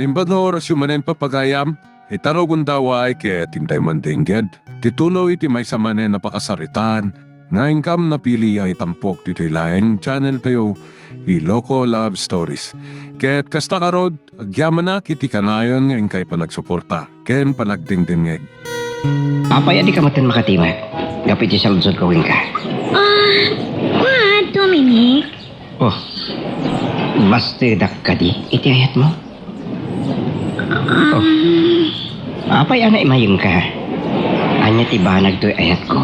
Limbador sumanen papagayam, itaro gundaway kaya tintay mandingged. Titulo iti may samanen napakasaritan, nga ingkam na pili ay tampok dito laing channel kayo, Iloko Love Stories. Kaya't kasta karod, agyaman na kiti kanayon nga ingkay panagsuporta, ken panagdingdingeg. Apay, adi ka matan makatima. Gapit sa lunsod kawin ka. What, Dominic? Oh, basta ka di. Iti ayat mo. Oh, apay, ana imayong ka. Anya tibanag to'y ayat ko.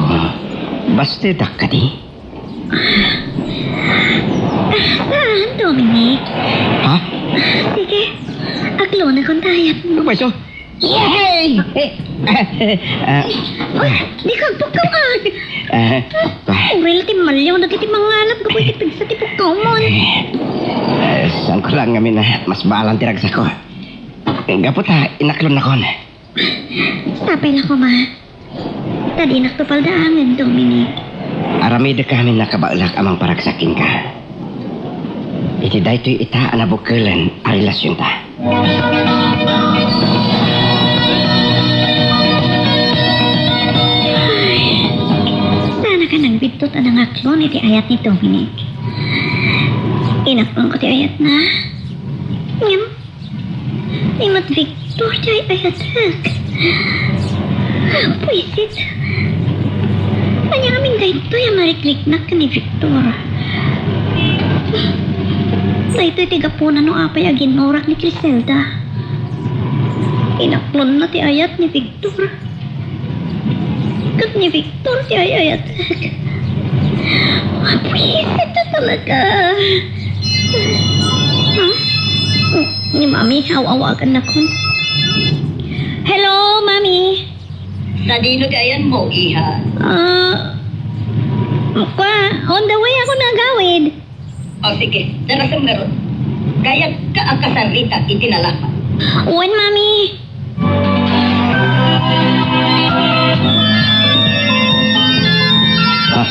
Basta ka di. Dominic? Ha? Sige, aglo na kong tayat mo. Ano ba ito? Yay! Di ka pagkawan. Well, timalyaw na kiti mga alap ko itipig sa tipog mo. Saan ko lang ngamin na mas balang tirag sa ko. Gapot ha, inaklon na kon. Sapay na ko, ma. Tadi naktupal daangan, Dominic. Aramida kami nakabaulak amang paragsakin ka. Iti daytoy ita anabukulan a relasyon ta. Sana ka nang bitot ang aklon iti ayat ni Dominic. Inaklon ko ti ayat na. Ngam. Imot Victor ti ayat hak. Puisit. Kanya kaming dayto yung marikliknak ka ni Victor. Dayto tigapunan no apay agin orak ni Criselda. Inaklon na ti ayat ni Victor. Kat ni Victor ti ayat. Puisit na talaga. Ni Mami, hawawagan na ko. Hello, Mami. Nadino gayan mo, iha? On the way ako nagawid. O sige, narasam nga ron. Kaya ka ang kasarita itinalaman. Uwan, Mami. Ha?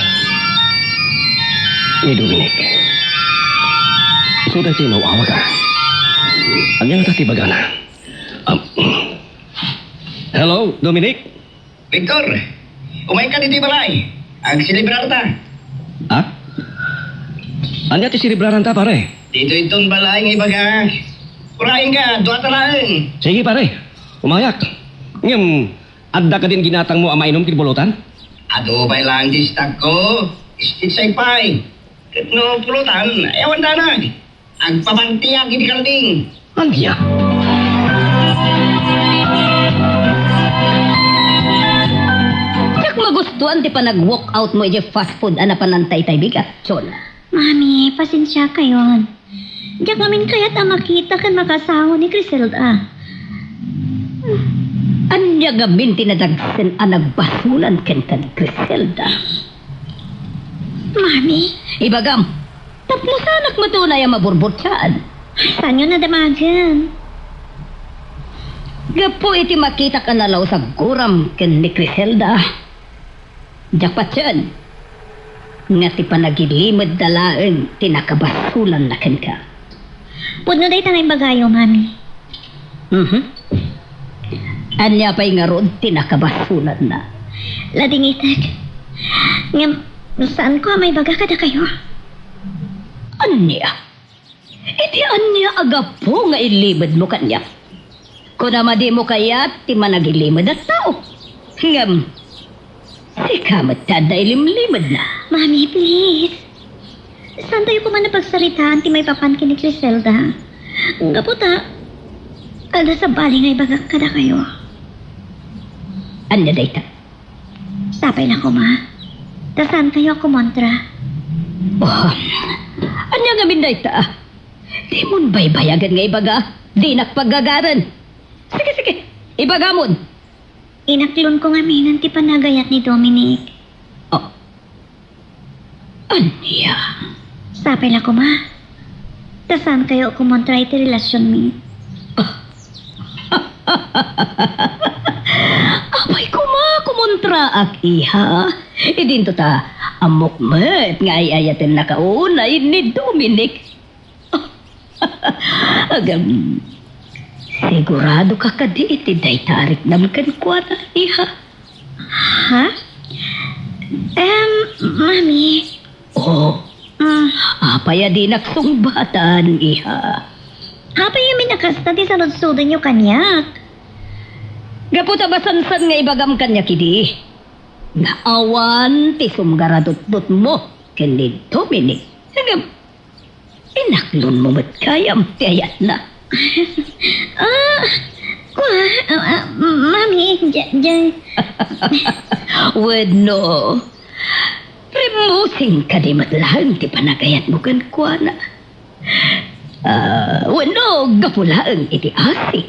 Ni Dominic. Sudah tinawawa ka. Anyang tatibaga na. Hello, Dominic? Victor, umay ka dito balay. Ang silibrar ta. Ha? Anya ti siribraran ta, pare? Dito itong balay ng ibaga. Urahin ka, duwa talaan. Sige, pare. Umayak. Ngam, adda ka din ginatang mo amainom ti bulutan? Ado bay lang di stag ko. Istitsay pay. Katno pulutan, ewan danag. Agpamantiyak hindi kalding. Anya? Yak magustuhan ti pa nag-walk out mo iti fast food ana panantay tay bigat, Chol. Mami, pasensya kayo. Diyak namin kaya't makita kan makasawa ni Criselda. Anya gabin tinadagsen anag basulan ken kan Criselda. Mami, Ibagam, tapno sanak mo tunay ang maburbot-saan. saan yun nadamagan? Gapo iti makita ka nalaw sa guram ken ni Criselda. Japat yan. Nga ti panagilimod dalaan tinakabasulan na ken ka. Pudno day tanay bagayo, Mami. Anya pa'y nga ron tinakabasulan na. Lading itag. Ngam, saan ko may baga kada kayo? Anya? Iti anya agapo nga ilibad mo kanya. Kung namadi mo kaya, ti managilimad at tao. Ngam, di ka matada ilimlimad na. Mami, please. Saan tayo ko man napagsalitaan ti may papankin ni Criselda? Gaputa, kada sa bali ngay baga kada kayo. Anya dayta? Sapay na ko, ma. Tasan kayo kumontra? Oh, anya nga dayta? Di mon baybayagan nga ibaga. Di nakpaggagaran. Sige, sige. Ibaga mon. Inaklon ko nga minan ti panagayat ni Dominic. Oh. Anya? Sapay na ko, ma. Tasan kayo kumontra iti relasyon mi? Apay kumontra ak iha. Idinto ta amokmet nga ayayaten nakaunay ni Dominic. Agam Sigurado ka kadi iti day tarik namkan kwa na iha. Ha? Mami. Oh, apaya di naksungbatan iha. Hapay yung minakasta ti sanod-sudan yung kanyak. Gaputa basansan nga ibagam kanya kidi. Nga awan ti sumgaradot-dot mo. Kani Dominic. Hanggang inaklon mo mat kayam ti ayat na. Mami, dyan. Wano. Remusing ka di matlaang ti panagayat mo kan kwa na. Wano, gapulaan iti asi.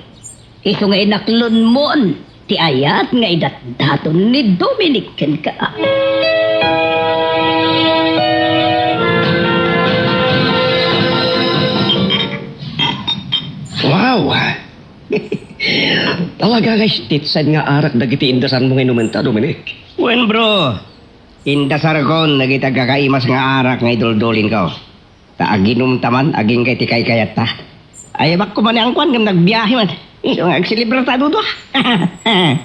Iso nga inaklon mon, ti ayat nga idatdaton ni Dominic ken ka. Wow! Talaga guys, titsan nga arak dagiti indasan mo nga inumenta, Dominic. Wen bro, indasar kon nagita kakaimas nga arak nga idoldolin ko. Ta aginum taman, aging kay tikay kayat ta. Ay bak ko man ang kwan ngam nagbiyahe man. Iso nga agsilibrar ta dudo.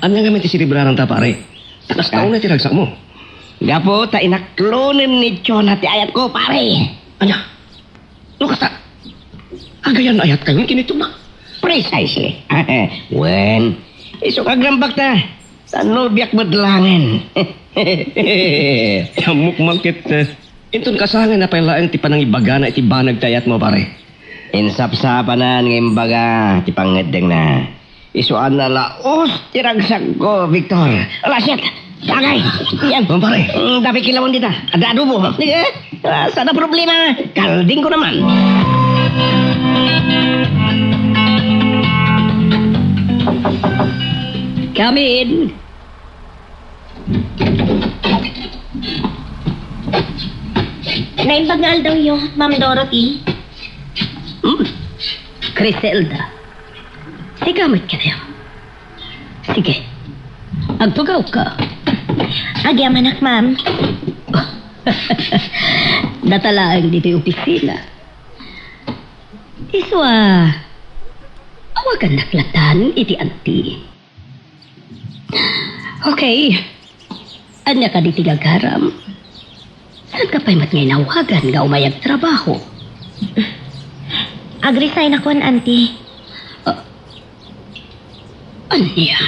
Ano nga man tisilibraran ta pare? Takas taon na tiragsak mo. Gapo ta inaklonin ni Chona ti ayat ko pare. Anya? Lukas ta. Agayan ayat kayo kinito na. Precisely. Wen, iso kagrambak ta. Sa nobyak madlangan. Kamuk mangkit. Intun kasangan na pailaan ti panang ibagana iti banag tayat mo pare. Insapsapanan ng imbaga ti pangedeng na. Isuan na laos tiragsak ko, Victor. Ala, shit! Tagay! Yan! Pare! Dapat kilawang dita. Ada adubo. Sana problema. Kalding ko naman. Come in. Naimbagal daw yung Ma'am Dorothy. Criselda. Sigamit ka na. Sige. Agtugaw ka. Agyamanak, ma'am. Natalaan dito yung opisina. Iswa. Awagan naklatan iti anti. Okay. Anya ka di tigagaram. Saan ka pa'y mat ngay nawagan nga umayag trabaho? Agresign ako, auntie. Anya?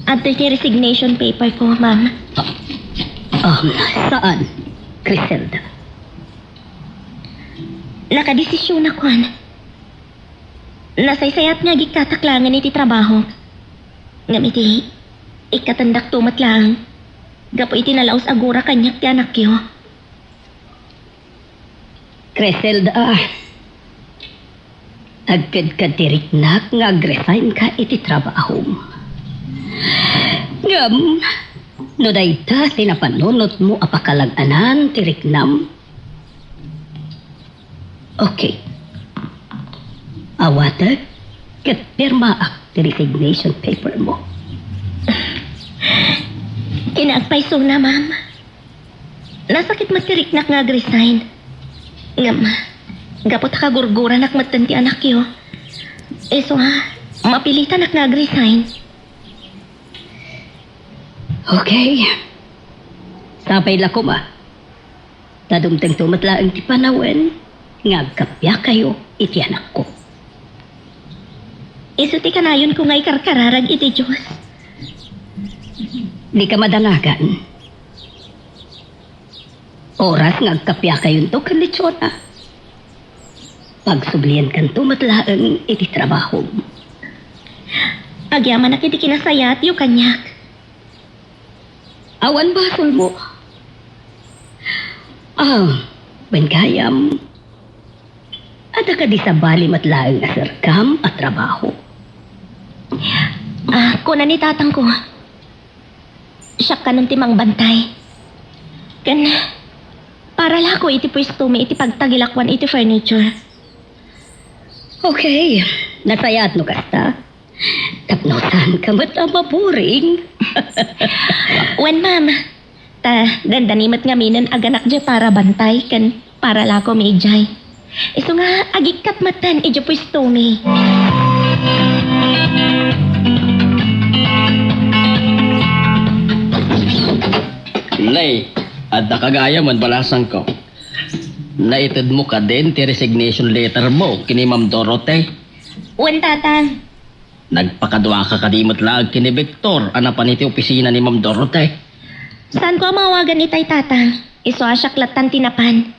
At ito resignation paper ko, ma'am. Saan? Criselda. Nakadesisyon ako. Nasaysayat nga gikataklangan iti trabaho. Ngamiti, ikatandak tumat lang. Gapo iti nalaos agura kanyak ti anak yo. Criselda. Agkad tiriknak nga agresign ka iti trabaho. Ngam, no dayta sinapanunot mo apakalag-anan tiriknam. Okay. Awatag, kat pirmaak ti resignation paper mo. Inaagpaiso na, ma'am. Nasakit matiriknak nga agresign. Ngam, gapot kagurguran ak matan ti anak yo. So ha, mapilitan ak nga agresign. Okay. Sapay lakom Tadumtang tumatlaang ti panawen, ngagkapya kayo iti anak ko. Iso ti kanayon ko nga'y karkararag iti Diyos. Di ka madangagan. Oras ngagkapya kayo to kanitsona. Pagsublian kan tumatlaang iti trabaho. Agyaman na kiti kinasayat yu kanyak. Awan basol mo. Benkayam. Ada ka di sa bali matlaang asarkam at trabaho. Kuna ni tatang ko. Siya ka ng timang bantay. Kan, para lako iti pwesto mi iti pagtagilakwan iti furniture. Okay. Nasayat no kasta. Tapnosan ka maburing. Wen ma'am, ganda ni mat nga minan aganak dya para bantay kan para lako mi ijay. Iso nga agikkat matan iti pwesto mi. Nay, at nakagaya man balasan ko. Naitid mo ka din ti resignation letter mo kini Ma'am Dorothy. Wen tatang. Nagpakadwa ka kadimot lang kini Victor, anak pa niti opisina ni Ma'am Dorothy. Saan ko mawagan itay tatang? Iso asyaklat tinapan.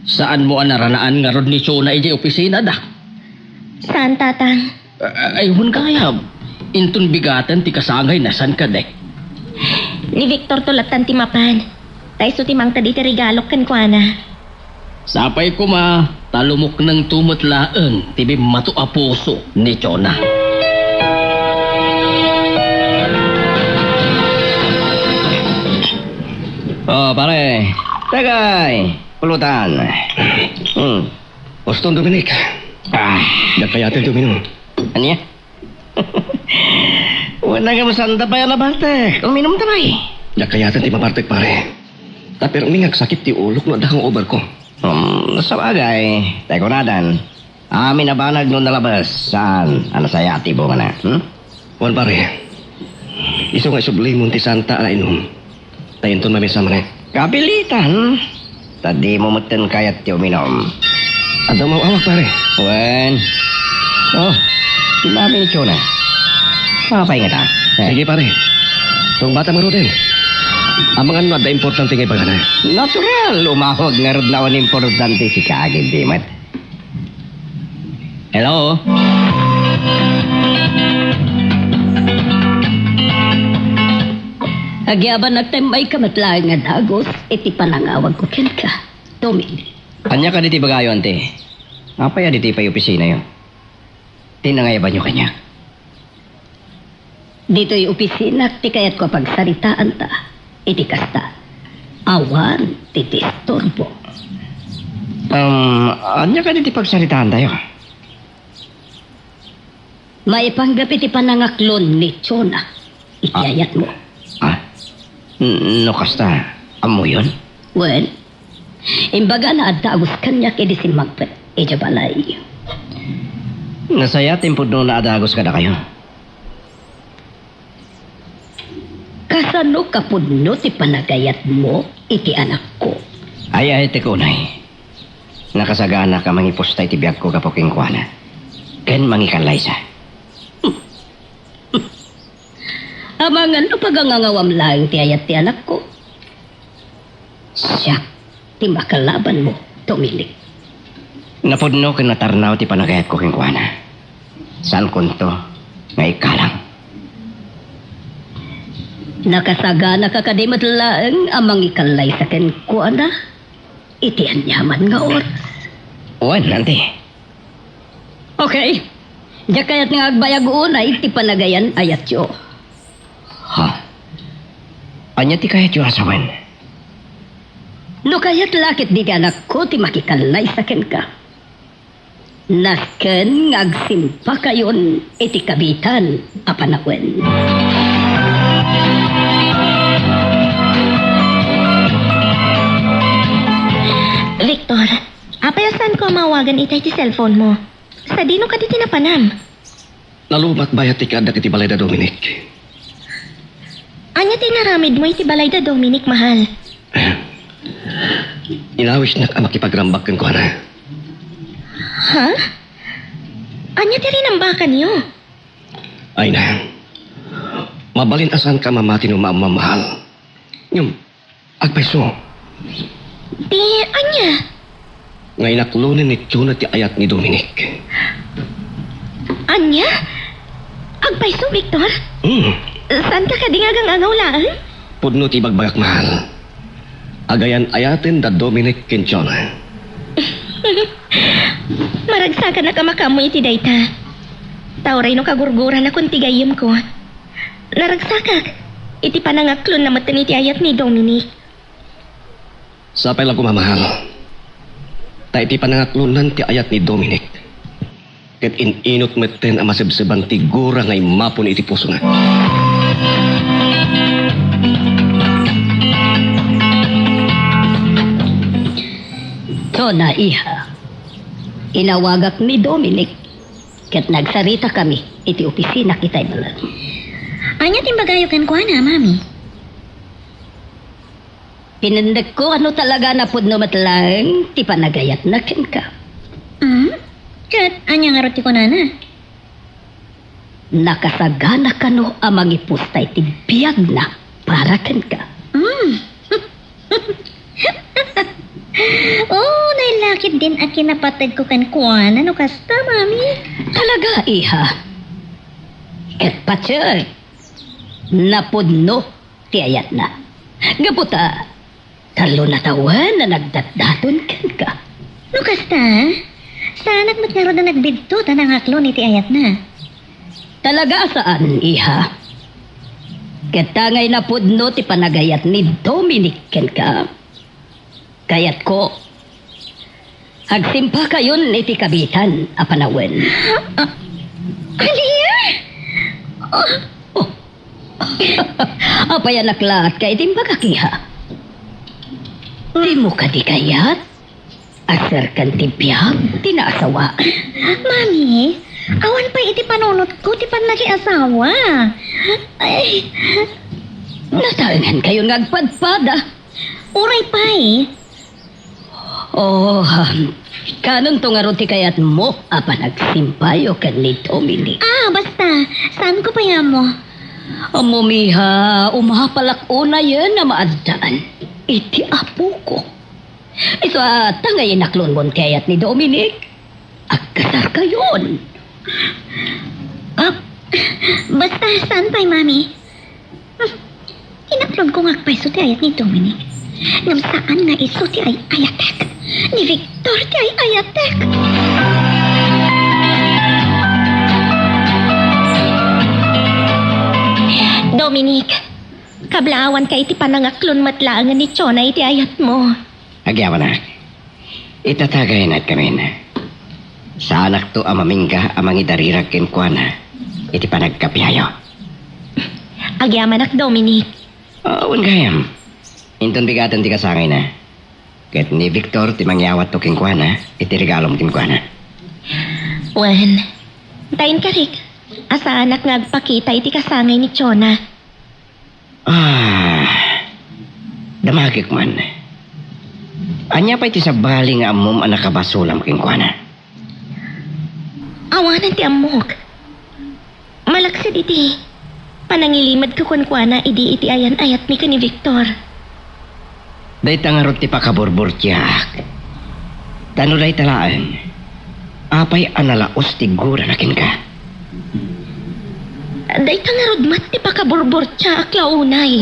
Saan mo anaranaan nga rod ni Chona iji opisina da? Saan tatang? Ayun kaya, intun bigatan ti kasangay na san ka dek. Ni Victor tulatan timapan. Tayo timang tadi ti regalok kan kuana. Sapay ko ma, talumok ng tumot laeng, tibi matu a puso ni Chona. Oh, pare. Tagay. Pulutan. Boston Dominic. Nagkayatin tuminom. Anya? Wala nga masanda pa yan na barte. Uminom tamay. Nagkayatin ti mabartek pare. Tapi mingag sakit ti ulok no dahang over ko. Sa bagay. Teko nadan. Amin na banag nung nalabas. Saan? Ano sa yati mo ka na? Wan pare. Iso nga sublimon ti Santa na inom. Tayinton mamisa man eh. Kapilitan. Tadi mo matan kayat ti uminom. Ada mau awak pare. Wen. Oh, si mami ni Chona. Mapay nga ta. Sige pare. Tung bata marutin. Ang mga ano ada importante ngay bagana. Natural. Umahog nga rod na importante si Kagin Dimat. Hello? Agyaban nagtambay ka matlaang nga dagos, iti panangawag ko ken ka. Dominic. Anya ka diti bagayo, ante. Apaya diti pa yung opisina yun. Tinangayaban nyo kanya. Dito'y opisina, ti kayat ko pagsaritaan ta. Iti kasta. Awan, ti disturbo. Anya ka diti pagsalitaan tayo. Maipanggap iti panangaklon ni Chona. Itiyayat mo. No kasta, amo yun? Well, imbaga na adagos kanya kedi si Magpet. Eja balay. Nasaya timpod no naadagos ka na kayo. Kasano kapudno ti panagayat mo iti anak ko. Ay, te kunay. Nakasagana ka mangipostay ti biyag ko kapoking kuana. Ken mangikalay sa. Amangan no pagangangawam lang ti ayat ti anak ko. Siya, ti makalaban mo, Dominic. Napudno ken natarnaw ti panagayat ko king kuana. Saan kunto? Nga ikalang. Nakasagana ka kadimat lang amang ikalay sa ken kuana. Iti anyaman nga oras. Wan, ante. Okay. Diya kaya't nga agbayag unay ti panagayan ayat yo. Ha? Anya ti kayat yung asawan? No kaya't lakit di anak ko ti makikalay sa ken ka. Nasken ngagsimpa kayon iti kabitan a panakwen. Victor, apayasan ko mawagan itay ti cellphone mo. Sa dino ka di tinapanam. Nalubat bayat ti kada kiti balay da Dominic. Anya tinaramid mo iti balay da Dominic, mahal. Inawis na ka makipagrambak ken kuana. Ha? Anya ti rinambakan niyo? Ay na. Mabalin asan ka mamati no mamamahal. Yung agpaiso. Di, anya? Ngay naklunin ni Chona ti ayat ni Dominic. Anya? Agpaiso, Victor? Saan ka kadingagang angaw laan? Pudno ti bagbagak mahal. Agayan ayatin da Dominic ken Chona. Maragsakan na kamakamoy iti dayta. Tauray no kagurguran akong tigayim ko. Naragsakak. Iti panangaklon na matan iti ayat ni Dominic. Sapay lang kumamahal. Ta iti panangaklunan ti ayat ni Dominic. Ket ininot meten ang masibsibang tigura ngay mapon iti puso na. Chona iha. Inawagak ni Dominic. Kat nagsarita kami, iti opisina kita'y balag. Anya timbagayo kan kuha na, mami. Pinandag ko ano talaga na pudno matlang, ti panagayat na ken ka. Kat, anya nga roti ko na. Nakasagana ka no amang ipustay ti biyag na para ken ka. Oh, nailakit din at kinapatid ko kan kuha na. No kasta, mami. Talaga, iha. Ket patsyay, napudno ti ayat na. Gaputa, talo na tawan na nagdatdaton ken ka. No kasta, saan at matngaro na nagbidto ta ng aklo ni ti ayat na. Talaga saan, iha? Katangay na pudno ti panagayat ni Dominic ken ka. Kayat ko, agsimpa kayon iti kabitan, apanawen. Aliya! Apayan naklat ka itim bagakiha. Di mo ka di kayat? Asar kan ti biyag, tinaasawa. Mami, awan pa iti panunot ko, ti pan asawa. Ay, Nasaangan kayo ngagpadpada. uray pa eh. Oh, kanon to nga ti kayat mo, apa nagsimpayo kan ni Dominic. Basta, saan ko pa yan mo? Amumiha, umahapalak una yan na maadaan. Iti apo ko. Ito tangay naklon mo kayat ni Dominic. Agkasar kayon. Basta, saan pa mami? Inaklon ko nga paiso ti ayat ni Dominic. Ngam saan nga iso ti ay ayatek. Ni Victor ti ay ayatek. Dominic, kablaawan ka iti panangaklon matlaangan ni Chona iti ayat mo. Agyawan na. Itatagay na kami na. Sa anak to amamingga amang idarirag ken kuha na. Iti panagkapihayo. Agyamanak, Dominic. Awan gayam. Inton bigatan ti kasangay na. Ket ni Victor ti mangyawat to ken kuha na. Iti regalom ken kuha na. Wen, tayin ka rik. Asa anak nga agpakita iti kasangay ni Chona. Damagik man. Anya pa iti sabali nga amom anak kabasulam ken kuha na. Awanan ti amok. Malaksid iti. Panangilimad ko kun kuana idi iti ayan ayat mi ni Victor. Day tangarot ti pakaburbur tiyak. Tano day talaan. Apay analaos ti gura na ken ka. Day tangarod mat ti pakaburbor tiya aklaunay.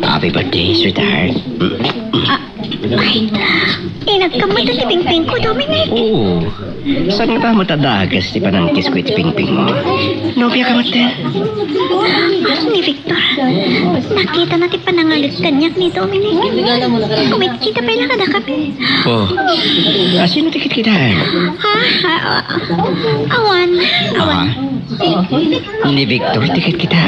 Happy birthday, sweetheart. Ay, nagkamata si Pingping ko, Dominic. Oo. Saan nga ba matadagas ti panangkis ko iti pingping mo? Nobya ka mata. Ni Victor, nakita na ti panangalit kanyak ni Dominic. Kumikita pa ilang kadakapin. Oh. Sino tikit kita? Awan. Ni Victor tikit kita.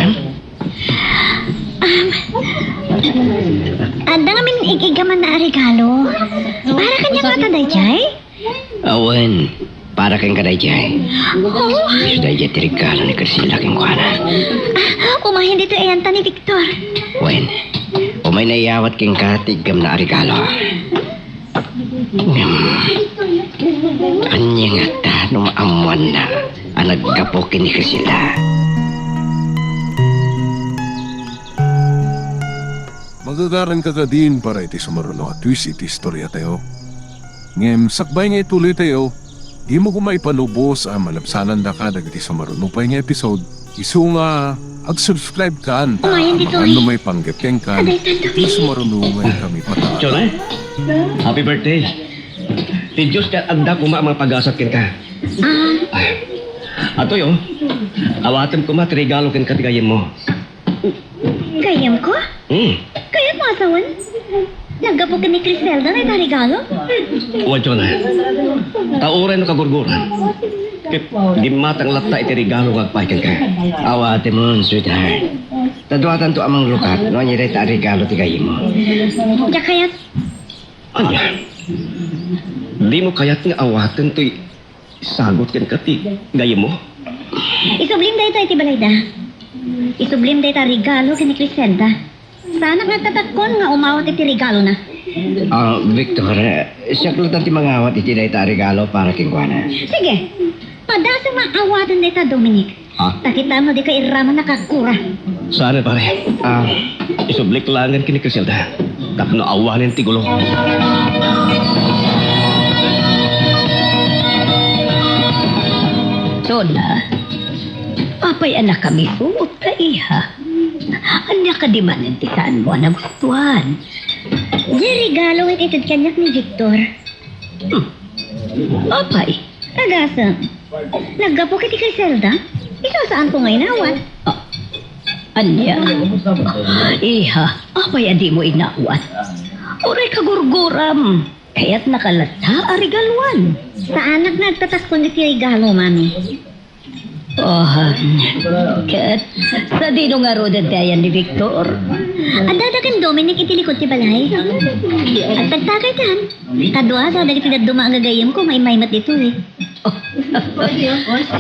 Anda ngamin igigaman na regalo. Para kanya mata day, Jay? Awan. Para kang kaday jay. Sudah jay ti regalo ni Karsila king kuana. Umahin dito ayanta ni Victor. Wen. Umay naiyawat king katigam na regalo. Anya nga ta numaamuan na ang nagkapokin ni Karsila. Magagaran ka ka din para iti sumaruno at twist iti istorya tayo. Ngem, sakbay nga ituloy tayo, di mo kumay palubos ang malabsanan da ka dagiti sumaruno pa nga episode. Isu nga, ag-subscribe ka anta. Umayan dito, Ano may panggapeng ka, di sumaruno nga kami pata. Chona, happy birthday. Ti Diyos ka anda kuma mga pag-asap kin ka. Ato yo, awatem kuma ti regalo kin katigayin mo. Gayam ko? Kaya mo asawan? Naggapo ka ni Criselda na regalo? Uwan Chona, tauren no kagurguran. Kit, di matang latta iti regalo kagpay kin ka. Awate mo, sweetheart. Tadwatan to amang lukat, no nyiray ta regalo ti kayo mo. Diya kayat, Anya, di mo kaya't nga awatan to'y sagot kan kati gayem mo? Isublim da ito, iti balayda. Isublim da ito regalo kini Criselda. Sana nagtatakon nga umawat iti regalo na. Victor, siya klutan ti mangawat iti na ita regalo para kingwana. Sige, padasa maawatan da ito, Dominic. Takita mo di ka iraman nakakura. Sana pare, isublik langan kini Criselda. Tapno awanin ti gulo. Sola, papay anak kami suot ka iha. Anya ka di manintisan mo na gustuhan. Di regalo it itid kanyak ni Victor. Papay, Agasa, naggapo kiti Criselda? Ito saan ko ngayon awat? anya. Iha, papay adi mo inawat. Oray kagurguram. Kaya't nakalata a regaluan. Saan nagtataskon iti regalo, mami? Kat, sa dino nga ro dayan ni Victor. Adada kan Dominic iti likod ti balay. At tagtakay kan. Kadwa sa dagiti daduma ang gagayam ko, may mat dito eh.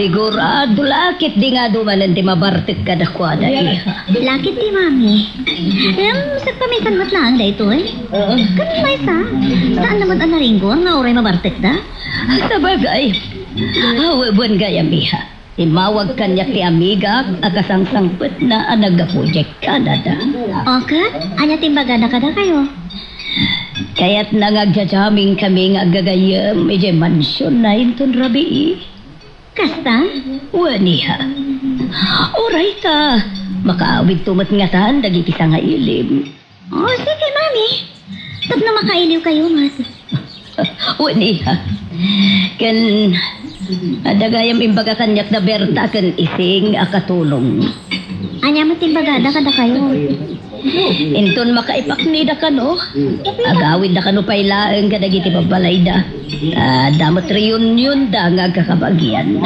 Sigurado lakit di nga dumanan ti mabartik ka dakwada iha. Lakit ti mami. Sa pamisan mat lang da ito eh. Kanit may sa? Saan naman ang naringgon nga oray mabartek da? Sa bagay, buwan gayam iha. Imawag kanyak ti amiga agasangsangpet na nagapujek Canada. Okay, anya timbaga na kada kayo. Kaya't nangagjajaming kami nga gagayam ije mansyon na inton rabi. Kasta? Waniha. Oray ta, makaawid tumat nga tan dagiti nga ilim. Oh, sige mami. Tapos na makailiw kayo, mat. Waniha. Kan adagayam imbaga kanyak na berta kan ising akatulong. Anya mo timbaga na kada kayo. Inton makaipaknida ka no. Agawid na ka no pailaeng kadagiti babalayda. Damot reunion da nga kakabagyan.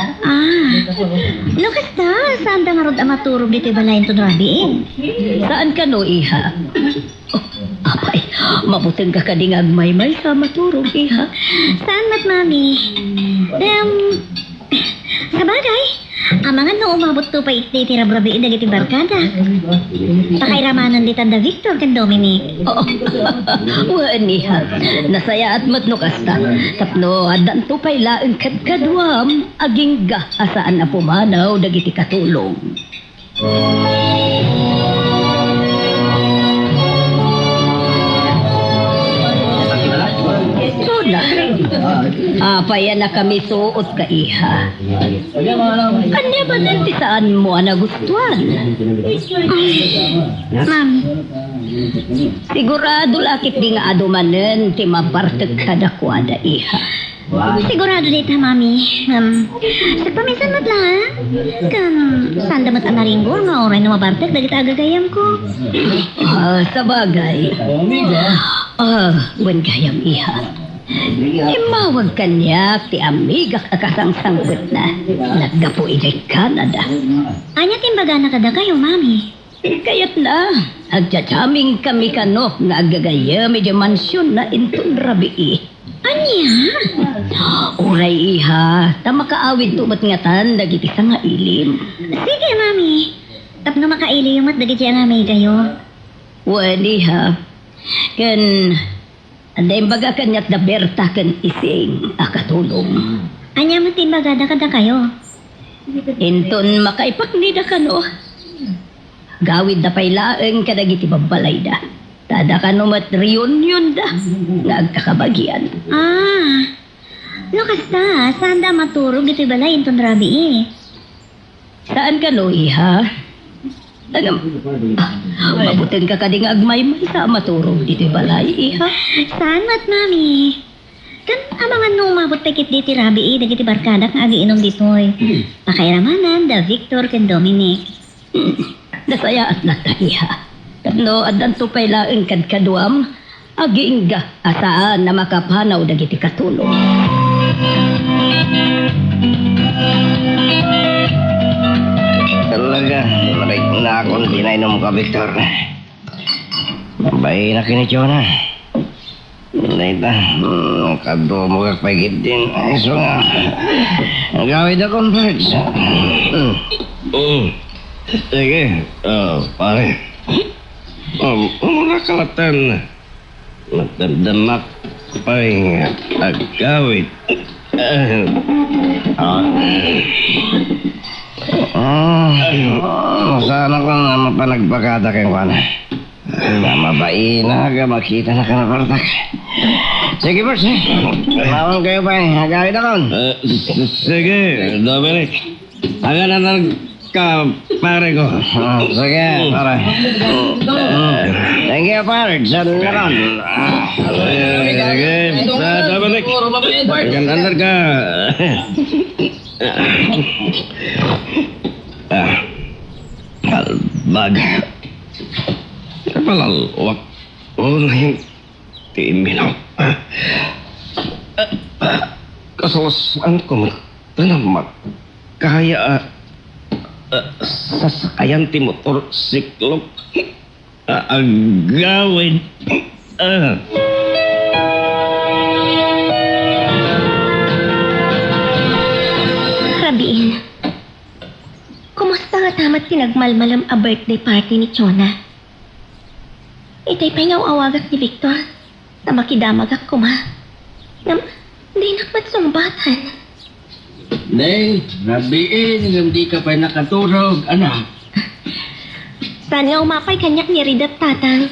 Lukas ta, saan da nga rod amaturog dito balayin to rabi Saan ka no, iha? Apay, mabuting ka kadingag may sa maturog, iha. Saan mat mami? Sa bagay, amangan no umabot to pa iti tirabrabi dagiti barkada. Pakairamanan ditan da Victor kan Dominic. Wan, iha. Nasaya at matno kasta. Tapno, adan to pailaeng kadkadwam, aging asaan na pumanaw dagiti katulong. Sola. Payan na kami suot ka iha. Kanya ba din saan mo nagustuhan? Mami, Sigurado lakit di nga adumanen ti mabartag kadakwada iha. sigurado dito mami. Sa pamisan mat lang. Saan damat ang naringgor nga oray na mabartek dagiti agagayam ko. Sa bagay. Wan gayam iha. Imawag kanya ti amiga akasangsanggot na naggapo ijay Canada. Anya timbaga na kada kayo, mami. Kayat na, agjajaming kami kano nga agagayam ijay mansyon na intun rabi. Anya? Uray iha, tamakaawid tumat nga tan dagiti nga ilim. Sige, mami. Tapno makaili yung mat dagiti ang amay kayo. Wali ha. Kan, anday baga kanyak na berta kan ising akatulong. Anya mo timbaga na kada kayo. Inton makaipaknida ka no. Gawid na pailaeng kadagiti babalayda. Tada ka no mat reunion da. Nagkakabagyan. Lukas ta, saan da maturog ito balay inton rabi eh. Saan ka no iha? Mabutin ka kading agmay-may sa maturog dito balay iha. Saan mat, mami? Kan amangan nung umabot pekit diti rabi eh, dagiti barkada nga agiinom dito eh. Pakairamanan, da Victor ken Dominic. Nasaya at natahiha. Tapno, adan to pailaeng kadkaduam, agiingga asaan na makapanaw dagiti katulong. Talaga, maray na akong dinainom ka, Victor. Bay na kinityo na. Dahita, kadumo ka pagit din. Ay, so nga. Ang gawin akong parts. Sige, pare. Mula kalatan. Matadamak pa rin agawit. Sana ko na mapanagpagada kayo ka na. Mabain na ka, makita na ka na partak. Sige, boss. Mawang kayo pa eh. Agawit ako. Sige, Dominic. Aga na ka, pare ko. Sige, pare. Thank you, pare. Diyan na ron. Sige, Dominic. Gandandar ka. Kalbag. Kapalalwak. Unahin. Timinaw. Kasawasan ko magtanamak. Kaya sasakayan ti motor siklop. Agawin. Rabiin, kumusta nga tamat tinagmalmalam a birthday party ni Chona? Itay pa nga awagak ni Victor na makidamagak kuma. Di nakmatsumbatan. Nay, rabiin, hindi ka pa nakaturog, anak. Saan nga umapay kanyak ni Ridat tatang?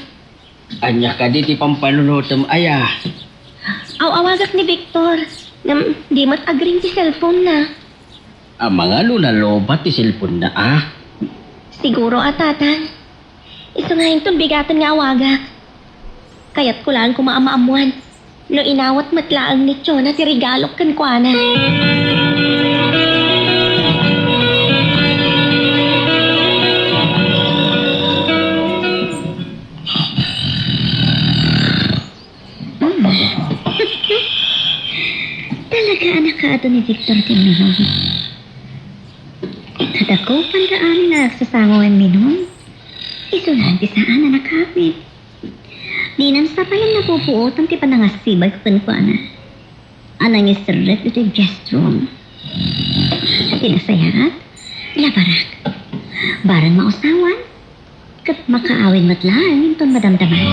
Anya ka di ti pampanunutom aya. Awagak ni Victor na di mat agring ti cellphone na. Ang mga lunalobat ti cellphone na Siguro tatang. Iso nga yung bigatan nga awagak. Kaya't ko lang kumaamaamuan. No inawat matlaang ni Chona ti regalok kan kuana. Talaga anak ka ato ni Victor Timinon. At ako pandaan na nagsasangoan minon. Isunan ti saan na nakapit. Di nang sapayang napupuot ang ti panangasibay ko kanukuana. Anang isirret ito yung guest room. At tinasayat, labarak. Barang mausawan, kat makaawin matlaan yung madamdaman.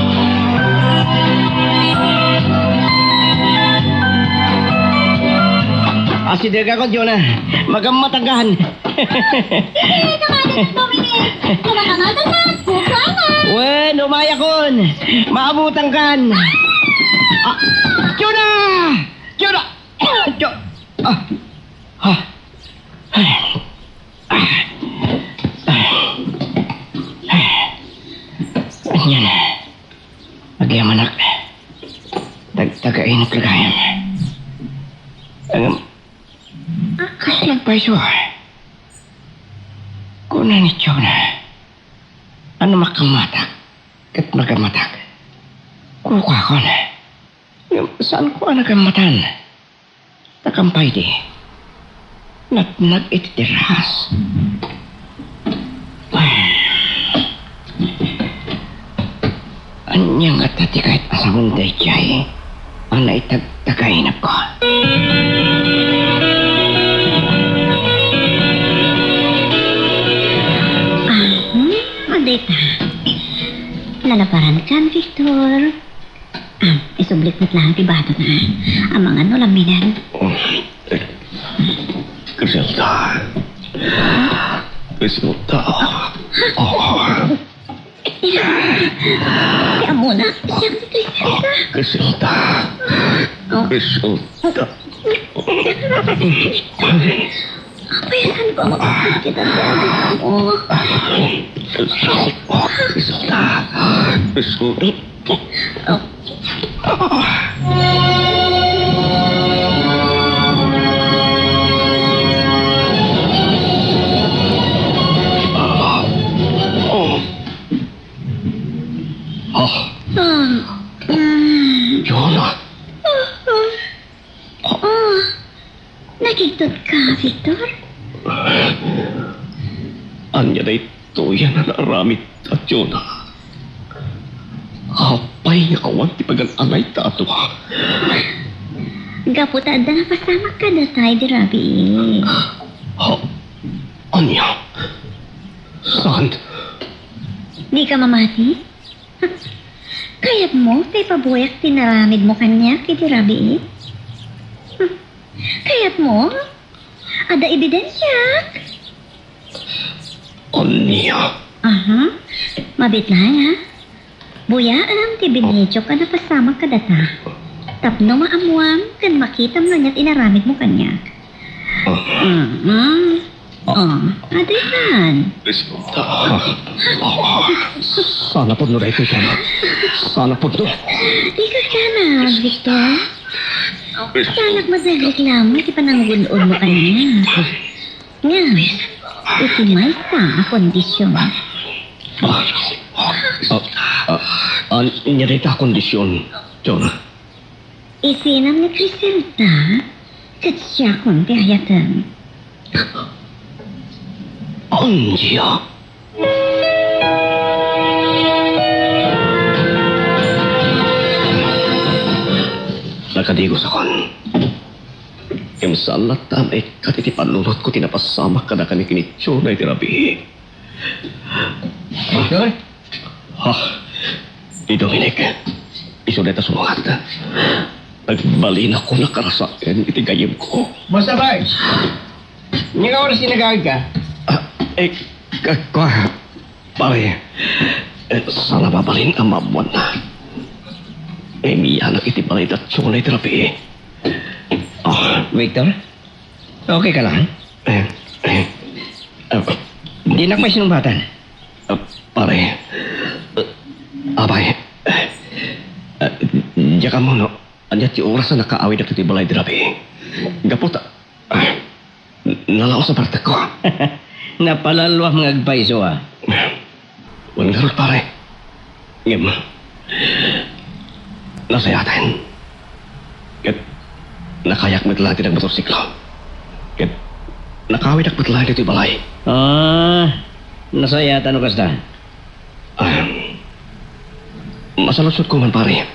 Asidir ka ko, Jonah. Magamatagahan. Wen, umaya kon. Maabutan kan. Jonah! Jonah! Yan. Magyam anak. Dagtagain at lagayan. Kasi nagpaiso. Kuna ni Jonah. Ano makamatag? Kat magamatag. Kuka ko na. Saan ko nagamatan? Takampay di. Natnag ititirahas. Anyang at tati kahit asamong day jay. Ang naitagtagainap ko. Dita. Lalaparan kan, Victor. Isublit mo't lang tibado na. Ang mga nulaminan. Griselda. Griselda. Kaya muna. Siya si Griselda. Griselda. Griselda. Kapayasan ko makapag kita sa agad mo. Griselda. Griselda. Jonah. Nagigtod ka, Victor? Anya na ito yan na naramit at Jonah. Hapa Apay nga kawan ti pagan-angay ta ato. Gaputa da na pasama ka na tayo, di Rabi. Ha? Anya? Saan? Di ka mamati? Kayat mo, kay pabuyak tinaramid mo kanya, kay di Rabi. Kayat mo? Ada ebidensya. Anya? Aha. Mabitlahan ha. Buyaan ti binidyo ka na pasama ka data. Tapno maamuam kan makita mo niya't inaramid mo kanya. Ada yan. Sana po no rito ka. Sana po no. Di ka sana, Victor. Sanak madagreklamo, di pa nanggunod mo kanya. Nga, iti may sa kondisyon. Nyerita kondisyon, John. Isinam ni Criselda, kat siya kong tihayatan. Anya? Nakadigos akon. Imsalat tamay katitipanunot ko tinapasama ka na kami kinitsyo na itirabi. Ha? Di Dominic, isulit na sumungat. Nagbalin ako na karasaan itigayim ko. Basta ba? Hindi ka oras sinagawid ka? Pare, sana babalin ang mamuan na. Miyanak iti balay datsyo na itirabi. Victor? Okay ka lang? Hindi na may sinumbatan. Pare, abay, diya ka mo, no? Anyat yung oras na nakaawid at iti balay dirabi. Gapot, nalaos sa parte ko. Napalalwa mga agpaiso ah. Walang garot, pare. Ngem, nasayatan. Kat, nakayak mo lang tinag motorsiklo. Kat, nakawid ak lang dito balay. Nasayatan o kasta? Masalusot ko man, pare.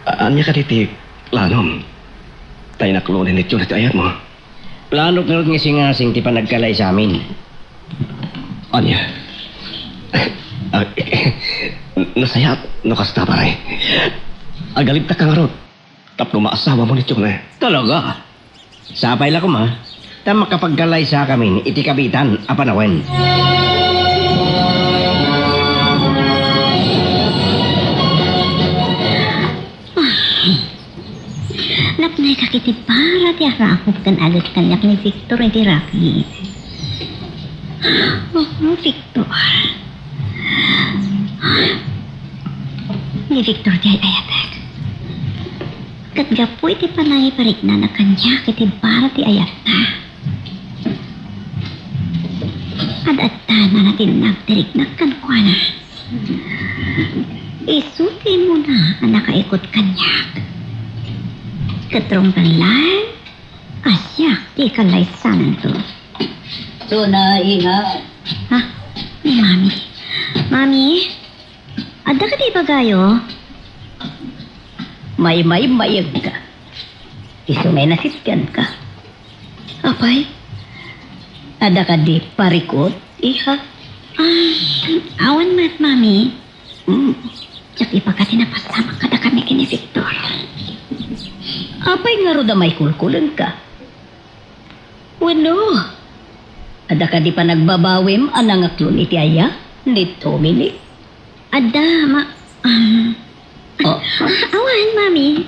Anya ka diti, lanom. Tayo naklunin ito na ayat mo. Plano nga ngising-ngasing ti panagkalay sa amin. Anya? Nasayat, no kasta, pare. Agalib ta ka nga rot. Tapno maasawa mo nito na. Talaga? Sapay lang ko ma. Ta makapagkalay sa kami, iti kabitan, apanawen. Napnay kakiti para ti arakop kan agad kanyak ni Victor iti Rapi. Victor. Ni Victor di ayatek. Katgapo iti panay parik na kanyak iti para ti ayat na. Ad-atta na natin nagtirik na kankwana. Isuti mo na ang nakaikot kanyak. Katrong kanlan, asyak di kalaysanan to. So na, iha. Ha? Ni Mami. Mami? Ada ka di ba gayo? May-mayag ka. Isumay nasitkan ka. Apay? Ada ka di parikot, iha. Awan mat, Mami. Tsak ipagkati na pasama kada kami kini Victor. Apay nga ro da may kulkulan ka. Wano? Ada ka di pa nagbabawim anang aklon iti aya? Ni Dominic? Ada, awan, Mami.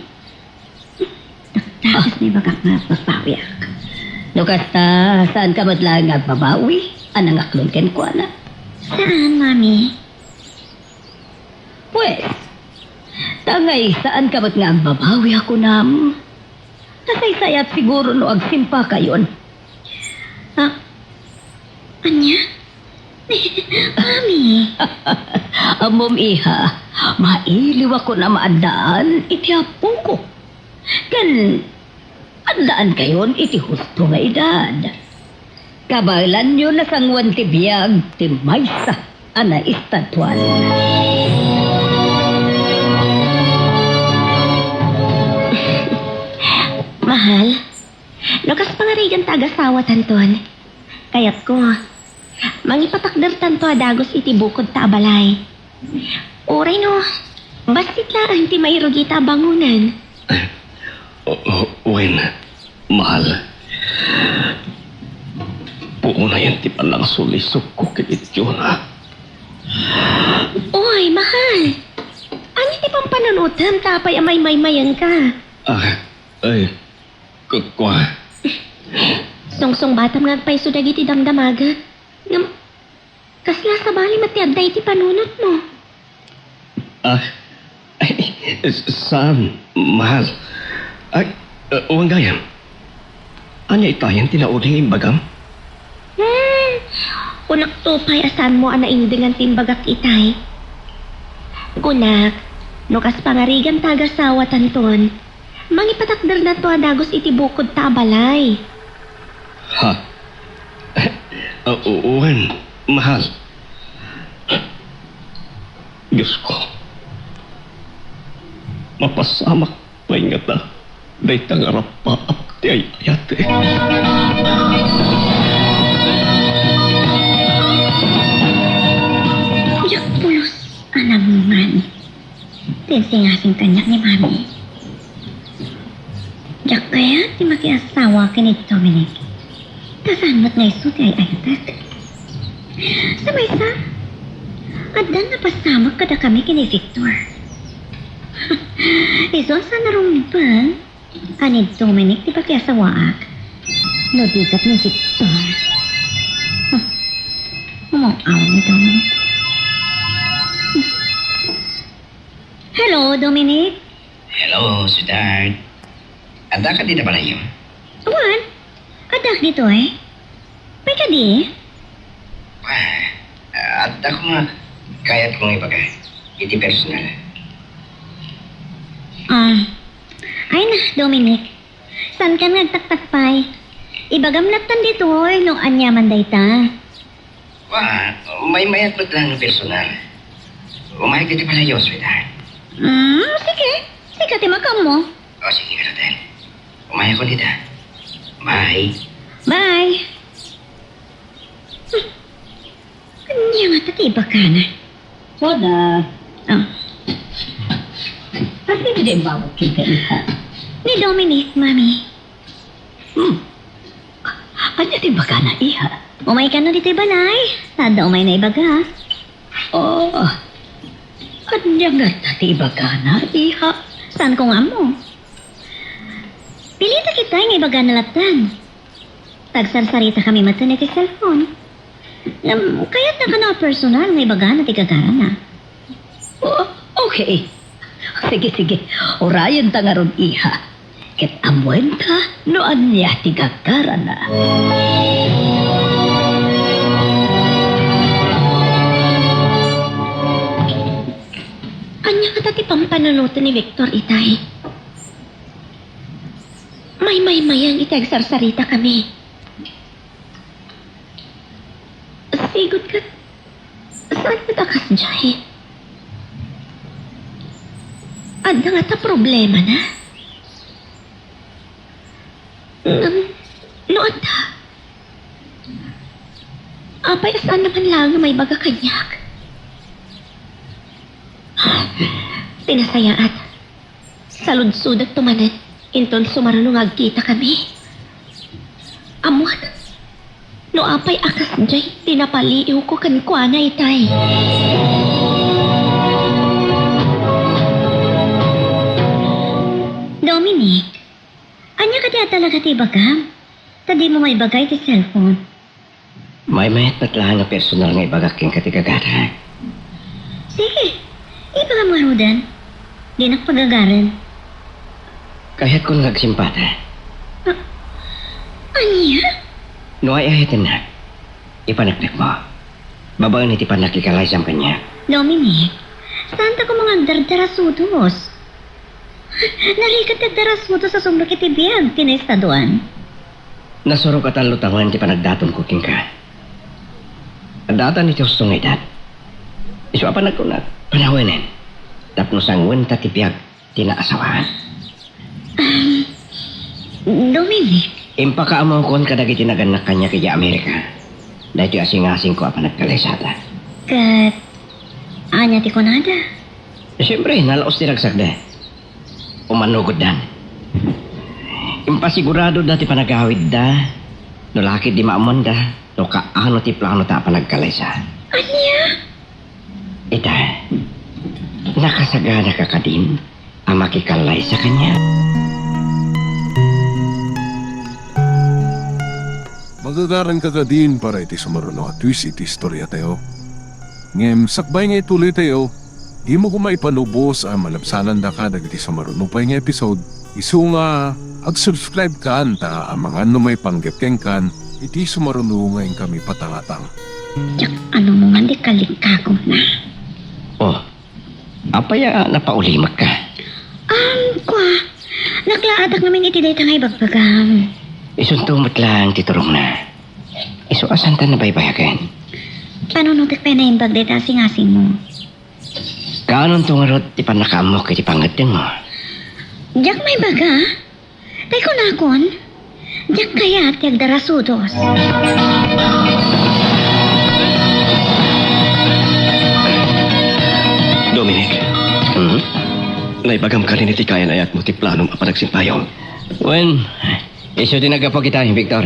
Tapos may bagak na papawiyak. No kasta, saan ka matlang nagbabawi? Anang aklon ken ko na? Saan, Mami? Pwes, tangay saan ka ba't nga ang babawi ako nam? Nasaysayat siguro no agsimpa kayon. Anya? Mami. Amom iha, mailiw ako na maandaan, iti apo ko. Kan, andaan kayon, iti husto nga edad. Kabalan nyo na sangwan ti biyag, ti maysa, ana istatwan. Mahal, lukas pangarigan taga-sawa tanton. Kayat ko, mangipatakder tanto adagos iti bukod ta abalay. Oray no, basit lang ti mairugita bangunan. Wen, mahal. Puuna yan ti palang sulisok ko kinit yun, ha? Oy, mahal. Ano ti pampanunutan tapay amay maymayan ka? Ay, kukwa. Song-song batam nga pay sudag iti damdamaga. Ngam, kasla sa bali matiagday iti panunot mo. Saan, mahal? Ay, uwang gayam. Anya itayan tinauling imbagam? Kunak tupay asan mo ana indingan timbagak itay. Kunak, nukas pangarigan taga-sawa tanton. Mangipatakder na to adagos iti bukod ta abalay. Ha? Uwan, mahal. Diyos ko. Mapasamak pa nga ta. Day tangarap pa at ti ay ayate. Yak pulos, anamungan. Tinsingasing kanyak ni Mami. Yak kaya ti makiasawa kinit Dominic. Kasanmat nga iso ti ay ayatat. Sabay sa, adan na pasamak kada kami kini Victor. Iso sa narumbang, anid Dominic ti pakiasawaak. No digat ni Victor. Umaw ni Dominic. Hello, Dominic. Hello, sweetheart. Ada ka dito pala yun? Awan, kadak dito eh. May kadi? At ako nga, kaya't kong ibaga. Iti personal. Ay na, Dominic. San ka nagtaktakpay? Ibagam latan dito oy, no anyaman day ta. May mayat ba't lang personal? Umayag dito pala yun, sweetheart. Sige. Sige, timakam mo. O, sige ka natin. Umayag ko dito. Bye. Bye. Kanya nga tatiba ka na. Soda. Oh. Pati mo din bawat kita iha. Ni Dominic, Mami. Anya din baka na iha? Umay ka na dito balay. Tada umay na ibaga. Oh, anya nga tati baka na iha? Saan ko nga mo? Pilita kita yung ibaga na latan. Tagsarsarita kami matanik sa cellphone. Kaya't na ka na personal ng ibaga na tigagara na. Oh, okay. Sige. Orayan tangaron iha. Ket amuin ka, no anya tigagara na. Anya ka tati pampanunutan ni Victor itay. May itag sarsarita kami. Sigot ka. Saan ka takas dyan? Ada nga ta problema na. No, ada. Apay saan naman lang may baga kanyak. Pinasayaat. Saludsud at tumanan. Inton sumarunong agkita kami. Amuat. No apay akas jay, tinapaliw ko kankwana itay. Dominic, anya ka diya talaga ti bagam? Tadi mo may bagay ti cellphone. May mayat ba't lang na personal nga ibagak yung katigagara? Sige, ibaga mo rudan. Di nakpagagaran. Kaya't ko nagsimpata. Anya? No ay ahitin na. Ipanaknak mo. Babaan iti panakikalay sa kanya. Dominic, saan ta ko mga dardarasudos? Narikat nagdarasudos sa sumrok iti biyag, tinaestaduan. Nasuro ka tan lutangan ti panagdaton ko king ka. Ang datan iti hustong edad. Iso apa nagkunat, panawanin. Tapno sang wenta ti biyag, tinaasawahan. Dominic, Impakaamong kadagiti naganak kanya kaya Amerika. Dahil asing-asing ko apa nagkalaysata. kat... Anya ti konada. Siyempre, nalaos ti ragsakda. Umanugod dan. Impasigurado dati panagawid da. No lakit di maamon da. No kaano ti plano ta panagkalaysa. Anya? Ita, nakasagana ka kadin ang makikalay sa kanya. Magagaran ka din para iti sumaruno at twist iti istorya tayo. Ngem, sakbay nga ituloy tayo, di mo kumaipanubos ang malabsanan da ka dagiti sumaruno pa nga episode. Isu nga, ag-subscribe ka anta ang mga may panggepkeng kan, iti sumaruno ngayon kami patangatang. Jak, ano mo man di kalikagom na. Oh, apaya napaulimak ka. Kwa, naklaadak namin iti day tangay bagbagam. Isuntumot lang titurong na. Isu asan ta na baybayagan. Panunutik pa na yung bagday tasing-asing mo. Kaanon tungarot ti panakaamok iti pangatin mo. Jak may baga? Tay ko nakon? Jak kaya ti agdarasudos. Dominic, naibagam ka rin iti kaya na ayat mo ti planong apanagsimpayon. Wen, isu dinagapo kita, Victor.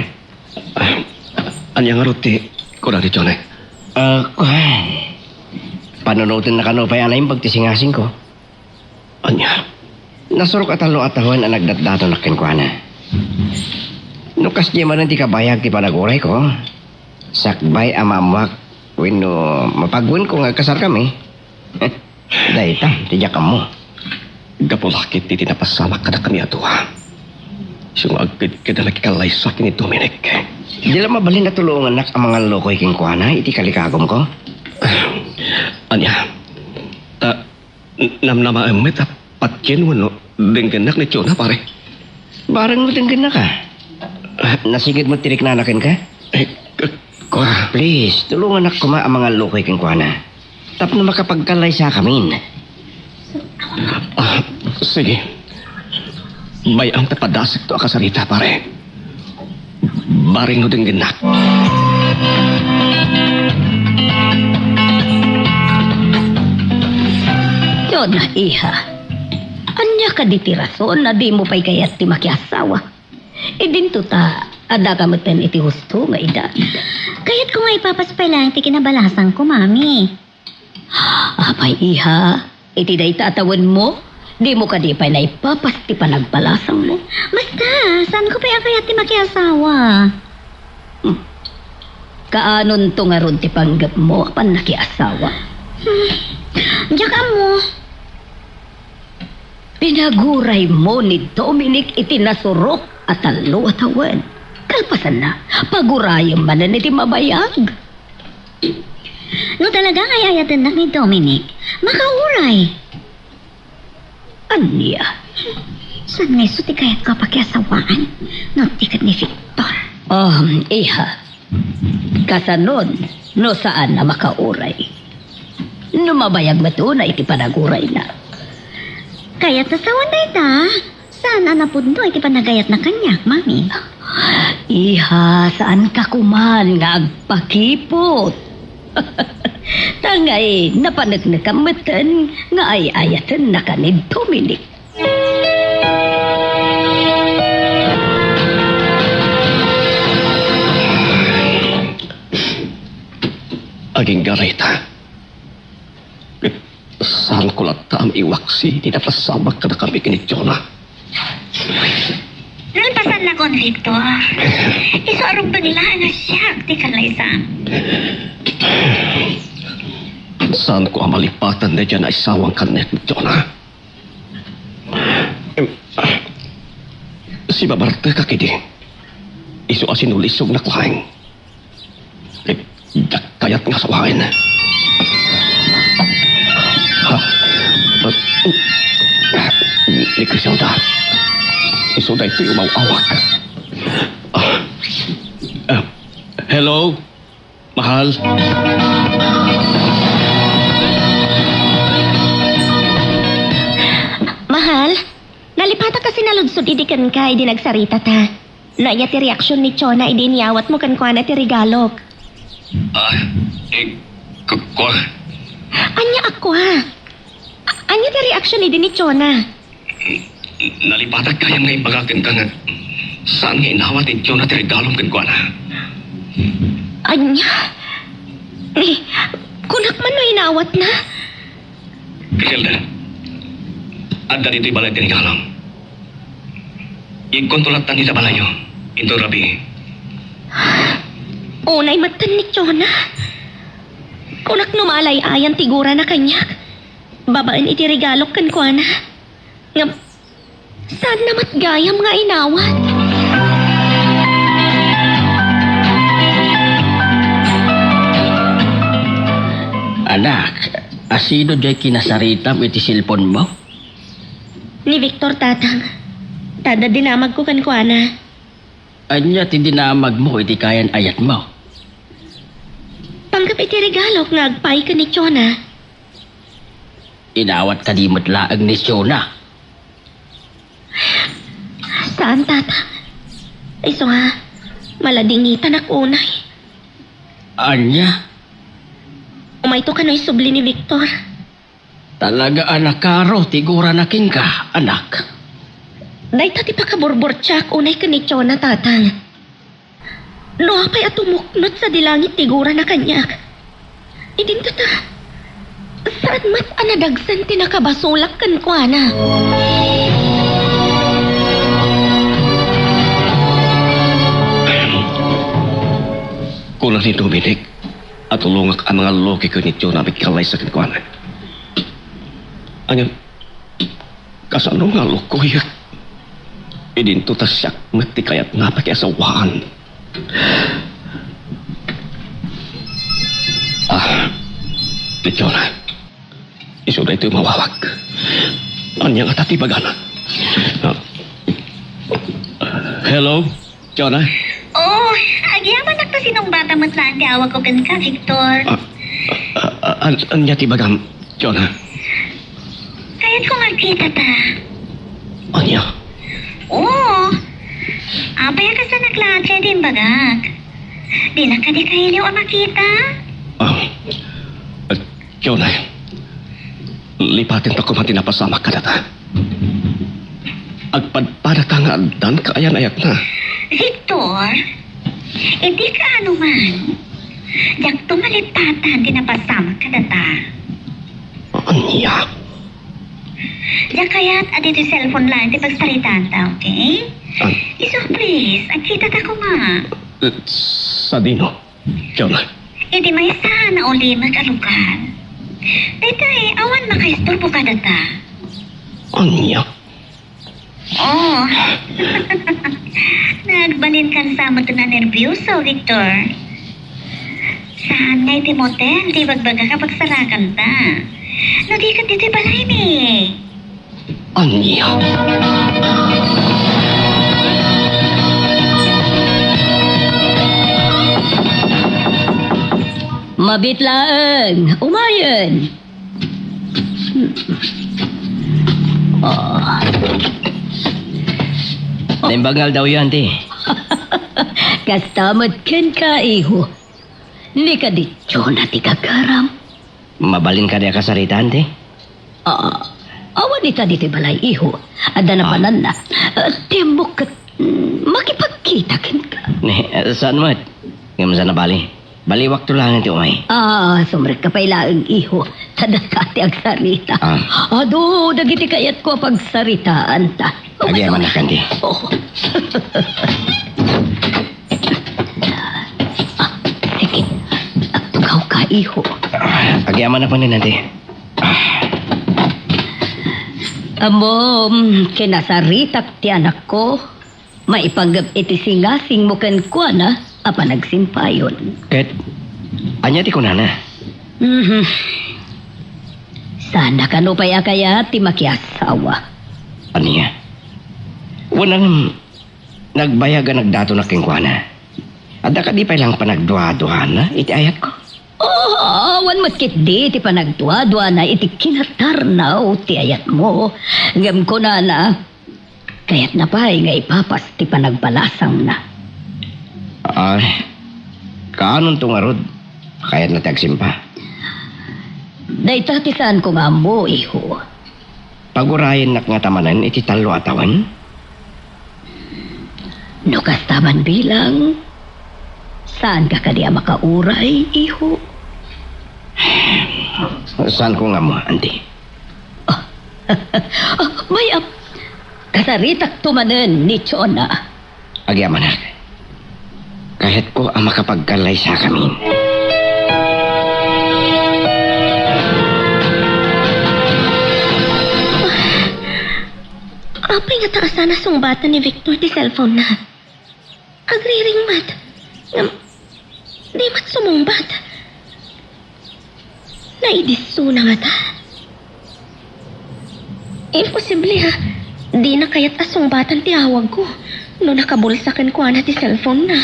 Anya nga ti kurari John eh. Kuhan. Panunutin na kano pa yan yung pagtisingasing ko. Anya, Nasurok at alo atahuan ang nagdatdato na kinkwana. Nukas di man ang di kabayag ti panaguray ko. Sakbay amamuak. Wino, mapagwin ko nga kasar kami. Dahil tam, tiyak mo. gapulakit ti tinapasama ka na kami aduha. Siyong agpid ka na nakikalay sa akin ni Dominic. Di lang mabalin na tulungan nak ang mga lokoy kinkwana, iti kalikagom ko. Anya, namnama amit patkin wano denggenak ni Chona pare. Barang mo tingin na ka. Nasigid mo tirik na anakin ka? Ko, Please, tulungan nak kuma ang mga lokoy kinkwana. Tap na makapagkalay sa kamin. sige. May ang tapadasik to akasarita pare. Baring no denggenak. Yun na, iha. Anya ka di tirason na di mo pa'y kayat ti makiasawa. E dinto ta, ada ka maten iti husto nga edad. Kaya't ko nga ipapaspay lang ti kinabalasan ko, mami. Apay iha, iti day tatawan mo, di mo ka di pa'y naipapas ti panagbalasang mo. Basta, saan ko pa yung kayat ti makiasawa? Kaanon to nga ron ti panggap mo pan nakiasawa. Diyak mo. Pinaguray mo ni Dominic iti nasurok at talo at awan. Kalpasan na, pagurayang man na iti mabayag. No talaga nga ayatan na ni Dominic, makauray. Anya? Saan nga iso ti kayat ko pakiasawaan? No tikat ni Victor. Iha. Kasanon, no saan na makauray? No mabayag matuna iti panaguray na. Kayat nasawan na ita. Saan anapundo iti panagayat na kanyak, mami? Iha, saan ka kuman nga agpakipot? Tangay, napanagnakamatan nga ay ayatan na ka ni Dominic. Aging garita. Saan ko lata ang iwaksi, tinapasama ka na kami kini Chona. Nalpasan na ko na Victor. Isarong pa nila na siya, ti kalaysan. Saan ko ang malipatan na dyan ay sawang kanet ni Chona? Si Babarte ka kidi. Isu asinulisog na klaing. Kayat nga sawain. Ni Criselda. Isu na ito'y umawawak. Hello? Mahal? Mahal, Nalipata kasi naludsod idikan ka, idi nagsarita ta. Naanya ti reaksyon ni Chona, idi niyawat mo kan kwa na ti regalok. Ko, Anya ako ha? Anya ti reaksyon idi ni Chona? nalipatak kaya nga ibagakan ka nga. Saan nga inawat yung Chona tirigalong kan kwa na? Anya? Kunak man no inawat na? Griselda, adda dito'y balay tirigalong. Ikontulat nila balayo. Ito rabi. Unay matan ni Chona. Kunak numalay ayan tigura na kanyak. Babaan iti regalok kan kwa na. Nga, saan namat gayam nga inawat? Anak, asino jay kinasaritam iti silpon mo? Ni Victor Tatang. Tada dinamag ko kan kwa na. Anya ti dinamag mo iti kayan ayat mo. Panggap iti regalok nga agpay ka ni Chona. Inawat kadimot laag ni Chona. Saan Tatang? Ay so nga, maladingitan ak unay. Anya, Umay to ka no'y subli ni Victor. talaga anak karo, tigura na king ka, anak. Day tati pa kaburbor tsak unay ka ni Chona Tatang. No apay at umuknot sa dilangit tigura na kanyak. Idinto ta. Saan mat anadagsan tinakabasulak kan kwa na. Kulang ni Dominic at tulungak ang mga loki ko ni Chona kalay sa kinkwanan. Anyan, kasano nga lokoy? Idinto ta siya mati kaya't napakiasawahan. Ni Chona, isuda ito'y mawawag. Anyang atatibagan. Hello, Chona? Oh, agyaman na pa sinong bata matlaan di awag ko kan ka, Victor. Anya tibagan, Chona? Kaya't ko magkita ta. Anya? Oo. Abaya ka sa naglatya din bagag. Di na ka di kailiw ang makita. Chona, lipatin ta kumanti na pasama ka data. Agpadpada ka nga dan kaayan ayat na. Victor, hindi ka ano man. Yak tumalipatan di napasama ka data. Anya? Yak kaya't adito cellphone line di pagsalitan ta, okay? Iso please, agkita ta ko nga. Sa dino, Chona. Hindi may sana uli mag-alukan. Detay, awan makaisturbo ka data. Anya? Oh. Nagbalin kan sa mo na nervyoso, Victor. Saan nga iti motel? Di bagbaga kapag sarakan ta. No, di ka dito balay mi. Anya? Mabitlaan, umayon. Nimbagal daw yan, ti. Kastamad ken ka, iho. Ni ka di Chona ti kagaram. Mabalin ka niya kasaritan, ti. Awan ita di ti balay, iho. Ada na panan na. Tembok kat makipagkita ken ka. Saan mo? Ngayon saan na bali? Baliwak to lang ti umay. Sumret ka pailaang iho. Tadakati ang sarita. Ado, dagiti kayat ko pagsaritaan ta. Agyaman na kanti. Oh. Sige. Tugaw ka, iho. Agyaman na pa ni nanti. Kinasaritak ti anak ko. Maipagap iti singasing mo kan kwa na, apa nagsimpayon. Ket, anya ti kunana. Sana ka no paya kaya ti makiasawa. Aniya? Wanang nagbayaga nagdato na kingkwana. Ada ka di pa lang panagduha-duha na, iti ayat ko. Awan matkit di ti panagduwa-duwa na iti kinatarnaw ti ayat mo. Ngam ko na Kaya't napay nga ipapas ti panagbalasang na. Ay, kaanon to nga rod? Kaya't natagsimpa. Naitatisan ko nga mo, iho. Pagurahin nak nga tamanan, iti talo atawan. No kastaman bilang, saan ka kadiya makauray, iho? Saan ko nga mo, auntie? May kasaritak tumanen ni Chona. Agya manak. Kahit ko ang makapagkalay sa kamin. Apay nga taasan na sungbatan ni Victor di cellphone na. Agriring mat. Di mat sumungbat. Naidiso na nga ta. Imposible ha. Di na kaya't asungbatan ti awag ko. No nakabulsakan ko na ti cellphone na.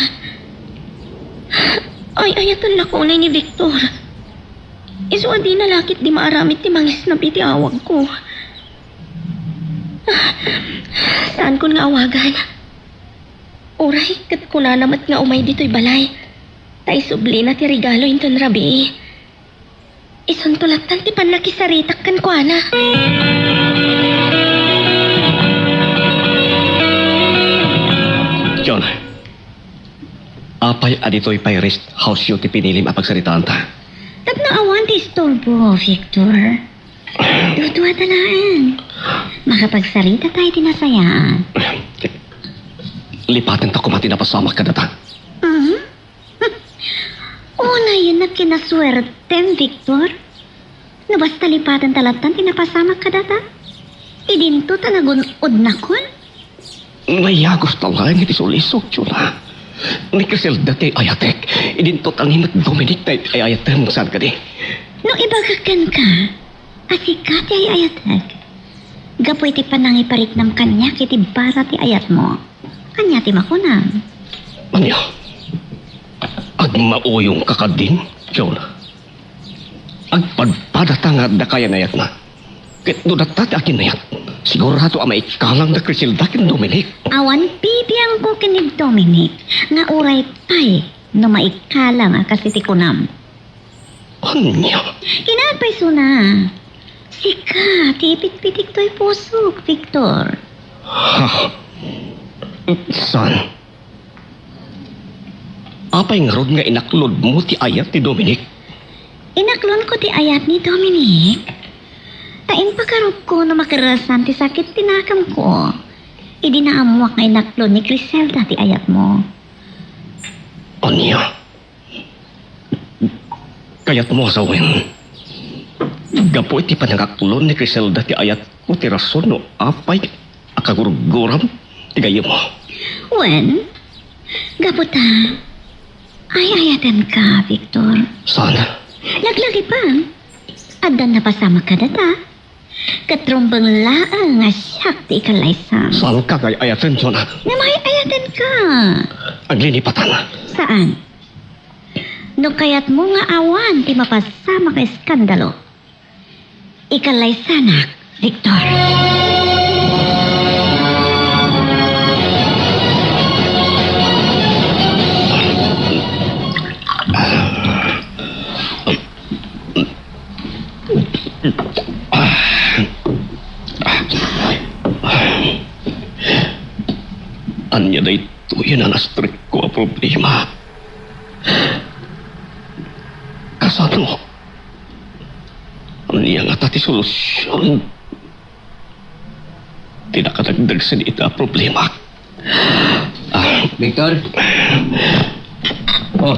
Ay, ayatan na ko ni Victor. Iso di na lakit di maaramit ti mangis na piti awag ko. Saan ko nga awagan? Uray, kat ko na namat nga umay dito'y balay. Tay subli na ti regalo inton rabi. Ison tulatan ti panakisaritak kan ko ana. John, apay adito'y pay rest house yung ti pinilim apagsaritaan ta. Tap na awan ti istorbo, Victor. Dudwa talaan. Makapagsarita tayo tinasayaan. Lipatan ta kumati na pasama ka data. Una yun na kinaswerten, Victor. No basta lipatan talatan tinapasama ka data. Idinto talagunod na kon. Ngayagos talang iti sulisok, Chula. Ni Crisel dati ayatek. Idintot ang himat Dominic na ayatek mong saan ka di. No ibagakan ka, asikat ay ayatek. Gapoy ti panangiparik ng kanya kiti bara ti ayat mo. Kanya ti makunang. Anya? Agmauyong kakadin, Chula. Agpadpadatangad na kaya nayat na. Kit do datati akin nayat. Sigurado ang maikalang na Crisel dakin Dominic. Awan bibiyang ko kinig Dominic. Nga uray pay no maikalang kasi ti kunam. Anya? Kinapay suna. Sika, tipit-pitik to'y pusok, Victor. Ha? San? Apay nga rod nga inaklod mo ti ayat ni Dominic? Inaklon ko ti ayat ni Dominic. Tain pagkarob ko na makarasan ti sakit tinakam ko. Idinaamuak nga inaklon ni Criselda ti ayat mo. Anya? Kaya't mo asawin. Gapo iti panangaklon ni Criselda ti ayat mo ti rason no apay akaguruguram ti gayo mo. Wen, gaputa, ay ayatan ka, Victor. Sana? Laglagi pa. Adan na pasama ka data. Katrumbang laang nga siyak ti ikalaysa. Saan ka kay ayatan, John? Na may ayatan ka. Ang linipatan. Saan? No kayat mo nga awan ti mapasama ka eskandalo. Ikalaysa na, Victor. Anya na ito yun ang astrik ko ang problema. Kasano? Anya nga tati solusyon. Tinakadagdag sa ita problema. Victor? Oh,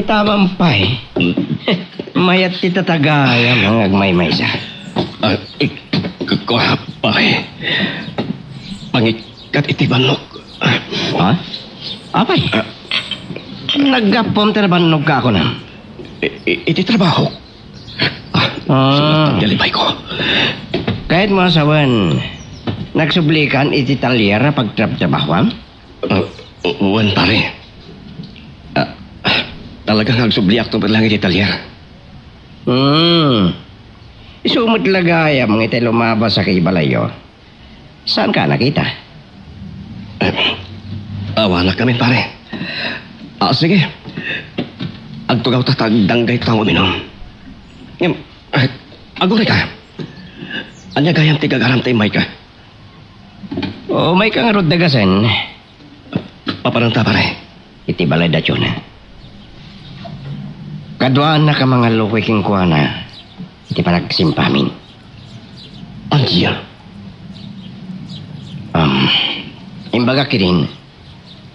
tamang pay. Mayat ti tatagaya mga agmay-may sa. Kuhapay. Pangikat iti banok. Ha? Apay? Nagapom tinabanog ka ako na. Iti trabaho. Ah. Dalibay ko. Kahit mo asawan, nagsublikan iti talyera pagtrabahoan? Uwan pare. Talagang nagsubliak to lang iti talyera. Isumot lagaya mga iti lumabas sa kaibalayo. Saan ka nakita? Awa na kami, pare. Sige. Agtugaw tatag danggay tang uminom. Agore ka. Anya gayam tiga garantay may ka. O may kang rod dagasan. Paparanta, pare. Iti balay da tiyona. Kadwaan na ka mga lukoy king kuwana. Iti panagsimpamin. Anya. Imbaga kirin.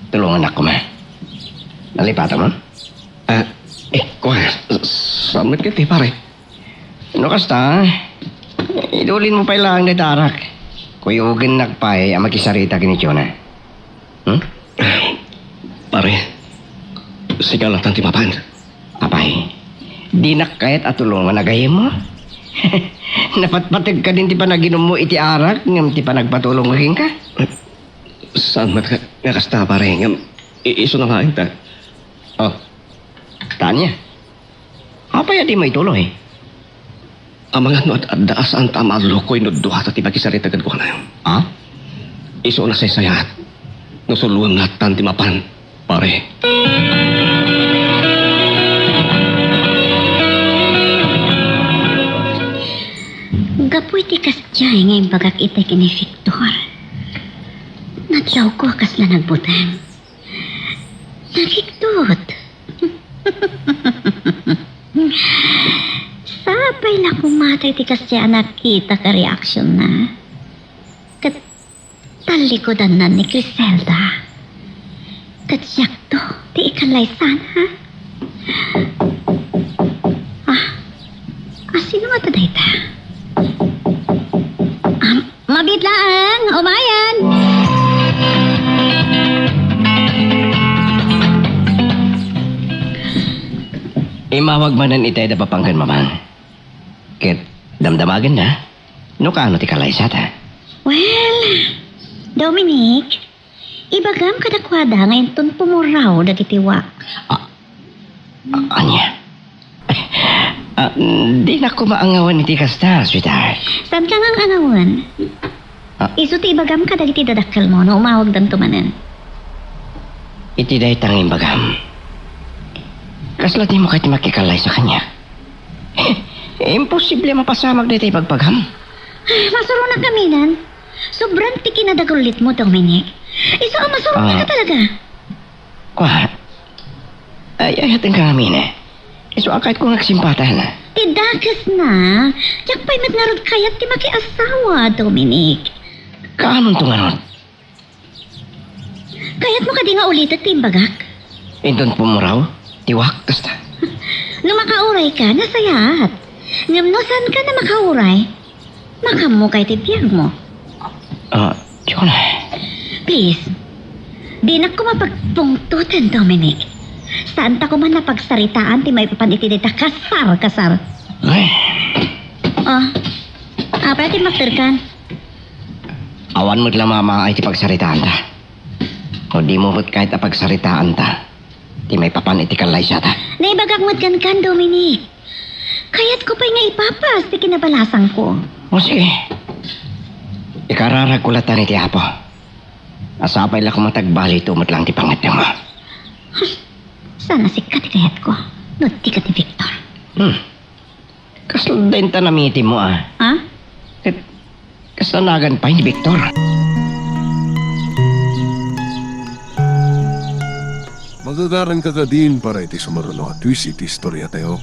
Tulungan ako ma. Nalipatan mo? Kuha. Samit kiti, pare. Ano kasta? Idulin mo pa ilang na darak. Kuyugin nagpay ang makisarita kini tiyona. Pare. Sigalatan ti mapan. Apay, di na kahit atulungan na gayem mo. Napatpatag ka din ti panaginom mo iti arak ngam ti panagpatulong king ka. Saan mat nga kasta, pare? Iso na nga ta. Oh, tanya. Apa ya di mo ituloy? Ang mga no at daas ang tamalo ko'y no duha ta ti makisaritagan ko na yun. Ha? Iso na say sayat. No suluan na tanti mapan, pare. Gapoy ti kasjay ngayon bagak ite kini Victor. Nadyaw ko kasla nagbutang. Nagiktot. Sapay na kumatay ti kasya nakita ka reaksyon na. Kat talikodan na ni Criselda. Kat siyak to, ti ikalay sana. Sino nga taday ta? Mabitlaan, umayan! Imawag manan itay da papanggan mamang. Ket damdamagan na. No kaano ti kalay sa ta? Well, Dominic, ibagam kadakwada ngayon ton pumuraw dagitiwa. Anya? Di na ko maangawan iti kasta, sweetheart. Saan ka ngang angawan? Iso ti ibagam ka dagiti dadakkel mo no umawag dan tumanan. Iti day tanging bagam. Kasla di mo kahit makikalay sa kanya. Imposible mapasamag na ito'y pagpagam. Masuro na kaminan. Sobrang tiki na dagulit mo, Dominic. Iso ang masuro na ka talaga. Kwa? Ay, atin ka amin eh. Iso kahit kung nagsimpatan na. Tidakas na. Tiyak pa'y magnarod kayat ti makiasawa, Dominic. Kaanong tunganod? Kayat mo ka di nga ulit at timbagak. Indon pumuraw? Tiwak, kasta. No makauray ka, nasayat. Ngam no saan ka na makauray? Makamu kay tibiyag mo. Yun. Please, di na ko mapagpungtutan, Dominic. Saan ta ko man napagsaritaan ti may papanitidita kasar. Ay, Apa ti makterkan? awan mo't lamama ay ti pagsaritaan ta. O di mo mo't kahit apagsaritaan ta. Ti may papaniti kalay siya ta. Naibagak mo't kan, Dominic. Kaya't ko pa'y nga ipapas ti kinabalasan ko. O sige. Ikararag ko latan iti apo. Asapay lang ko matagbali tumot lang ti pangatang mo. Sana si katikayat ko. No, ti ka ti Victor. Kasladain ta namiti mo ah. Ha? Kasanagan pa ni Victor. Magagaran ka din para iti sumaruno at twist iti istorya tayo.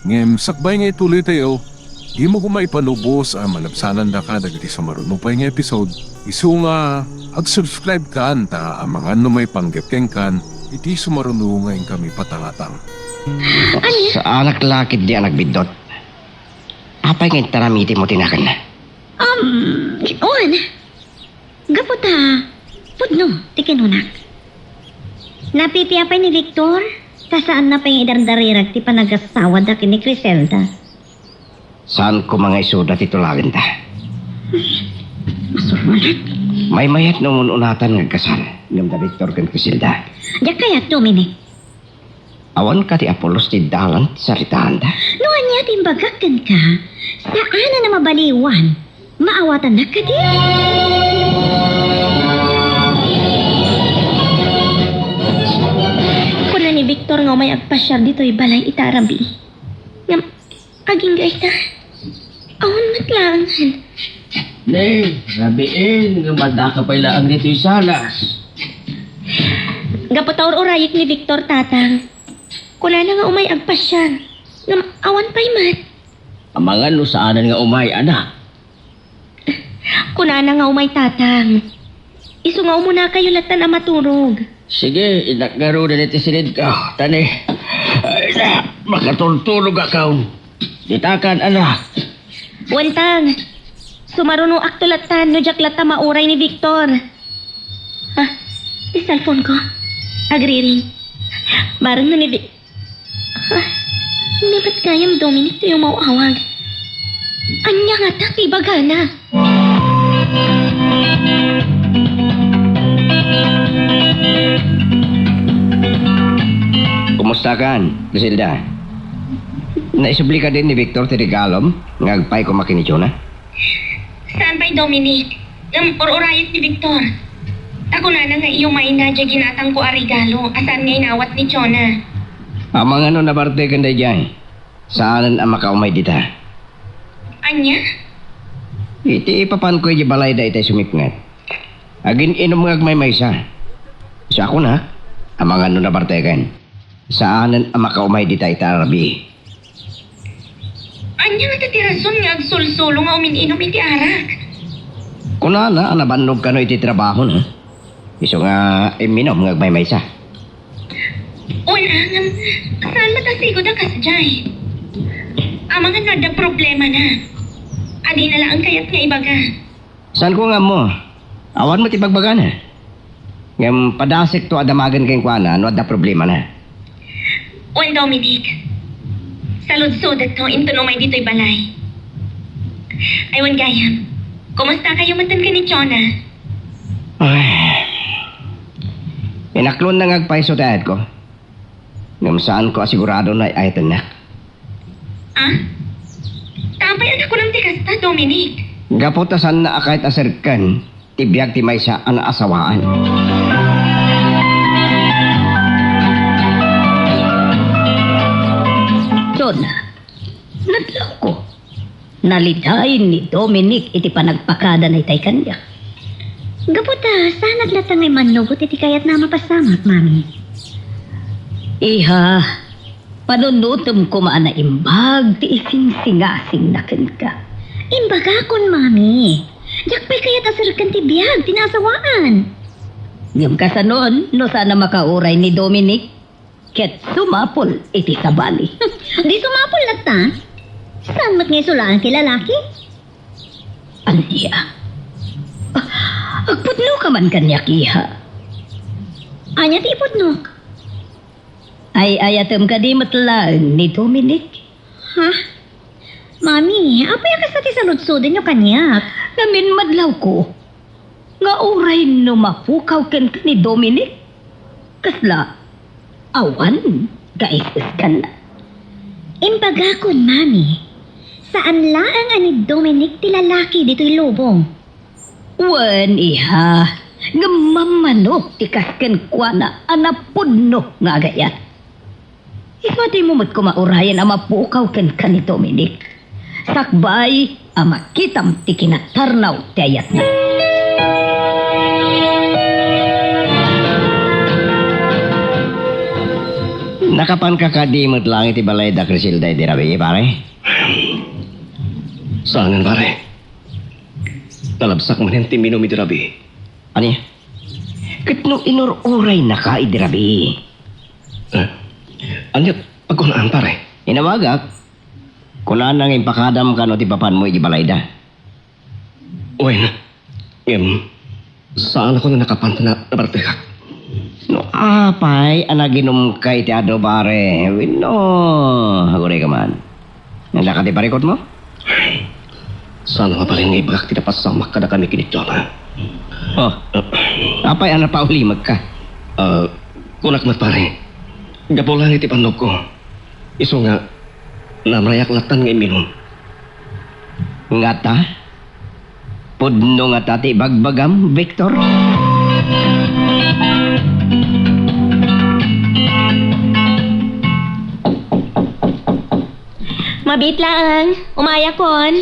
Ngem sakbay nga ituloy tayo, di mo kumaipanubos ang malabsanan na ka dagiti sumaruno pa nga episode. Isu nga, ag-subscribe ka anta ang mga may panggapkeng kan, iti sumaruno ngayon kami patangatang. Sa anak lakit di anak bidot. Apay ngayon taramiti mo tinakan na. Oan. Gaputa. Pudno, ti kinunak. Napipiyapay ni Victor? Kasaan na pa yung idardarirag ti panagasawa da kini Criselda? Saan ko mga isuda titulagan ta? Masurunan. May mayat nung unatan ng kasal. Ngam da Victor kan Criselda. Diyak kayat, Dominic. Awan ka ti Apolos ti dalan ti saritaan ta. Noan niya timbagakan ka. Saan na mabaliwan? Maawatan na ka di. Kuna ni Victor nga may agpasyar dito'y balay itarabi. Ngam, aging guys na. Awan matlangan. Nay, sabiin, nga madaka pa ilaan dito yung salas. Gapataur orayik ni Victor tatang. Kuna na nga umay agpasyar. Ngam, awan pa'y mat. Amangan no saanan nga umay, anak. Kuna na nga umay tatang. Isungaw mo na kayo latan na maturog. Sige, inakgaro na nito sinid ka. Tani, ay na, makatultulog akaw. Ditakan, anak. Wantang, sumaruno aktulatan no jak lata mauray ni Victor. Ha, di cellphone ko. Agri-ring. Barang na ni Ha, hindi ba't kayang Dominic to yung mauawag? Anya nga ta, tibaga na. Kumusta kan, Griselda? Naisubli ka din ni Victor Tirigalom, ngagpay ko makinitsyo na. Saan ba'y Dominic? Or-orayit ni Victor. Ako na nga iyong may nadya ginatang ko arigalo. Asan nga inawat ni Chona? Amang ano na parte kanday dyan? Saanan ang makaumay dita? Anya? Iti ipapan ko yung balay da itay sumipngat. Agin inom ngagmay may sa. Sa ako na, amang ano na parte kan? Saanan ang makaumay dita itarabi? Anya nga tatirason nga agsul-sulo nga umininom iti arak. Kunana, anabanog ka no iti trabaho na. Iso nga iminom ngagmay may sa. Unang, saan matasigod ang kasjay? Amang ano da problema na. Adi na lang ang kayat nga ibaga. Saan ko nga mo? Awan mo tipagbaga na. Ngam padasik to adamagan kayong kuana, ano ada problema na. Wan Dominic. Salud-sudat to, into may dito'y balay. Aywan gayam. Kumusta kayo matan ka ni Chona? Inaklon na ngagpaiso dahil ko. Ngam saan ko asigurado na ayatan na. Ah? Tampay anak ko ng tikasta, Dominic. Gaputasan na akait asirkan, tibiyag ti may sa ana asawaan. Chona, nadlaw ko. Nalidain ni Dominic iti panagpakada na itay kanya. Gaputa, sanad latang ay manugot iti kayat na mapasamak, mami. Iha, panunutom ko maana imbag ti ising-singasing na ka. Imbaga kon, mami. Jakpay kayat asirkan ti biyag, tinasawaan. Ngam kasanon, no sana makauray ni Dominic, ket sumapol iti sabali. Di sumapol lata. Saan mat ngay sulaan kay lalaki? Aniya, agputno ka man kanya kiha. Anya ti ipudnok. Ay ayatem ka di matlaan ni Dominic. Ha? Mami, apay ka sa ti saludsudin nyo kanyak. Namin madlaw ko. Nga uray no mapukaw ken ka ni Dominic. Kasla, awan, gaisis ka na. Imbaga kon, mami. Saan laang ani Dominic ti lalaki dito'y lubong? Wan iha, nga mamanok ti kasken kwa na anapudno nga agayat. Iswa di mo mat kumaurayan ang mapukaw ken ka ni Dominic. Sakbay, ang makitam ti kinatarnaw ti ayat na. Nakapan ka kadimot lang iti balay da Crisilda di rabi, pare? Sangan pare. Talabsak man yung timinom iti rabi. Ani? Kat no inururay na ka iti rabi. Anyat, pagkunaan pare. Inawagak. Kulaan nang impakadam ka no ti papan mo iti balay da. Uy na. Saan ako na nakapanta na nabartekak? No, apay, anaginom kay ti ado pare. Wino, haguray ka man. Nalaka ti parikot mo? Sana mapaling nga ibagak tinapasamak kada kami kinityo na. Oh, apay, ana pa ulimag ka. Kunak mat pare. Gapo lang iti panog ko. Iso nga, namrayak latan nga iminom. Nga ta? Pudno nga tati bagbagam, Victor. Mabit lang. Umaya kon.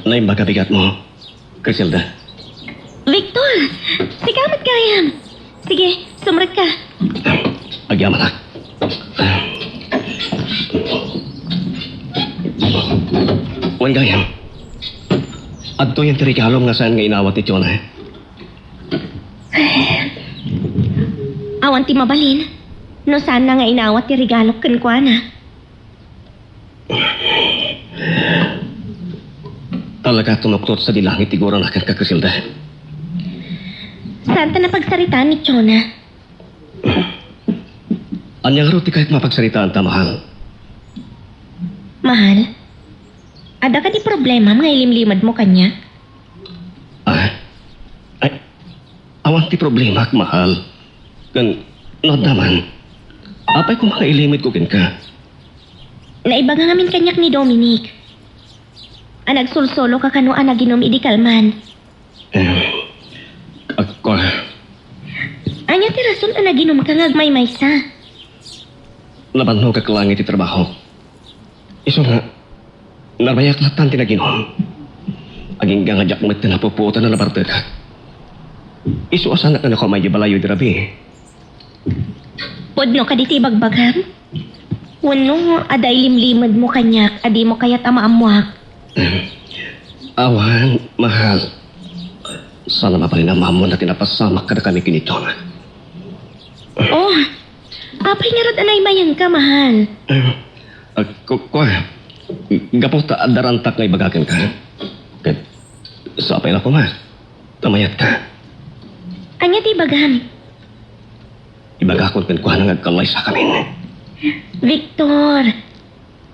Nay, magabigat mo, Griselda. Victor! Sikamat kayam. Sige, sumrat ka. Agyaman na. Wan gayam. Adto yung tirikalom nga saan nga inawat ni Chona. Awan ti mabalin. No saan na nga inawat ti regalok kan kwa na. Talaga tumuktot sa dilangit iguro na ka, Griselda. Saan ta napagsaritaan ni Chona? Anyang ruti kahit mapagsaritaan ta, mahal. Mahal? Ada ka di problema mga ilimlimad mo kanya? Ah? Ay, awan ti problema, mahal. Kan, not naman. Apay kung makailimit ko kin ka. Naiba nga ngamin kanyak ni Dominic. Nagsulsolo ka kano naginom idi kalman. Ako, Anya ti rason naginom ka ngagmay maysa. nabanho ka kalangit ti trabaho. Iso nga, narayak latan tinaginom. Aging gangajak mo tinapuputan na nabarte ka. Iso asan na ko may balayo di rabi. Podno ka di ti bagbagam? Wano aday limlimad mo kanyak adi mo kayat amaamuak. Awan, mahal. Sana mapalin ang mamo na tinapasamak ka na kami kinito na. Oh, apay nga rod anay mayan ka, mahal. Ko, gapo ta darantak nga ibagakan ka. Kat, sapay na ko ma. Tamayat ka. Anya ti bagam? Ibagakon kan kuha na nagkalay sa kamin. Victor,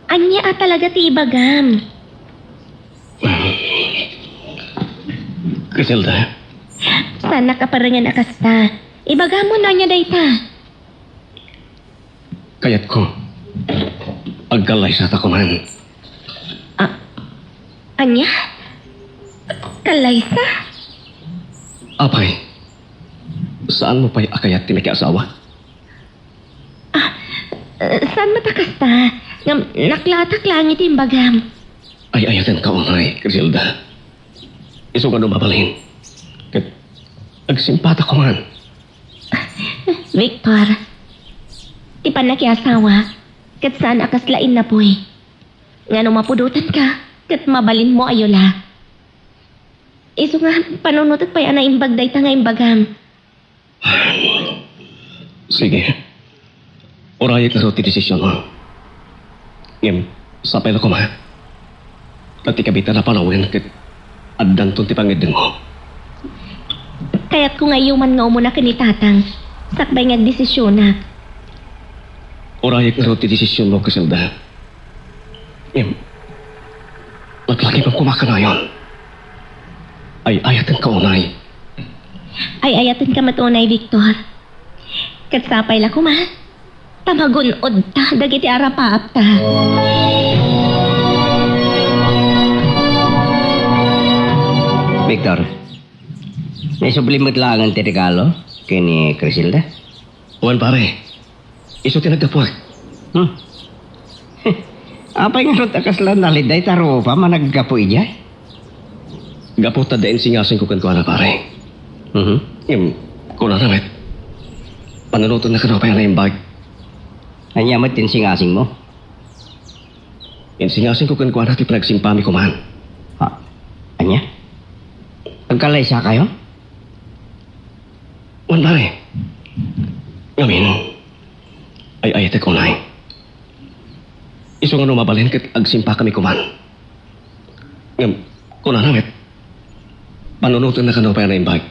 anya talaga ti bagam? Griselda, Sana ka parangan akasta. Ibagam mo na anya dayta. kayat ko. Agkalay sa takuman. Anya? Kalaysa? Apay, saan mo pa'y akayat tinakiasawa? Saan matakasta? Naklatak langit yung bagam. Ay ayatan ka umay, Griselda. Iso ka mabalhin. Kat, agsimpata ko man. Victor, di pa nakiasawa, kat saan akaslain na po'y. Nga nung mapudutan ka, kat mabalin mo ayola. Iso nga, panunutot pa'y ana imbagday ta nga imbagam. Sige. Orayat na ro ti desisyon mo. Ngem, sapay na ko ma. Pati kabita na panawin kat addan tong ti pangidin mo. Kaya't kung ayuman nga umuna kanitatang, sakbay nga desisyon na. Orayat na ro ti desisyon mo, Griselda. Ngem, laglaki pang kumakanayon. Ay ayatan ka unay. Ay ayatin ka matunay, Victor. Kat sapay la ko ma. Tamagunod ta, dagiti arapaap ta. Victor, may sublimot lang ang regalo kini Griselda. Uwan pare, iso tinagdapuag. Apay nga rot akaslan naliday taro pa managgapoy diya. Gaputa dain singasing ko kan na pare. Ngem, kuna namet. Panunutan na ka pa yan na yung bag. Anyamat din singasing mo. Insingasing ko kan na ti pinagsimpami ko man. Ha? Anya? Pagkalay siya kayo? Uwan pare. Ngamin, ay ayate ko na Iso nga numabalhin kat agsimpa kami kuman. Ngam, kuna namet. Panunutan na ka pa yan na yung bag.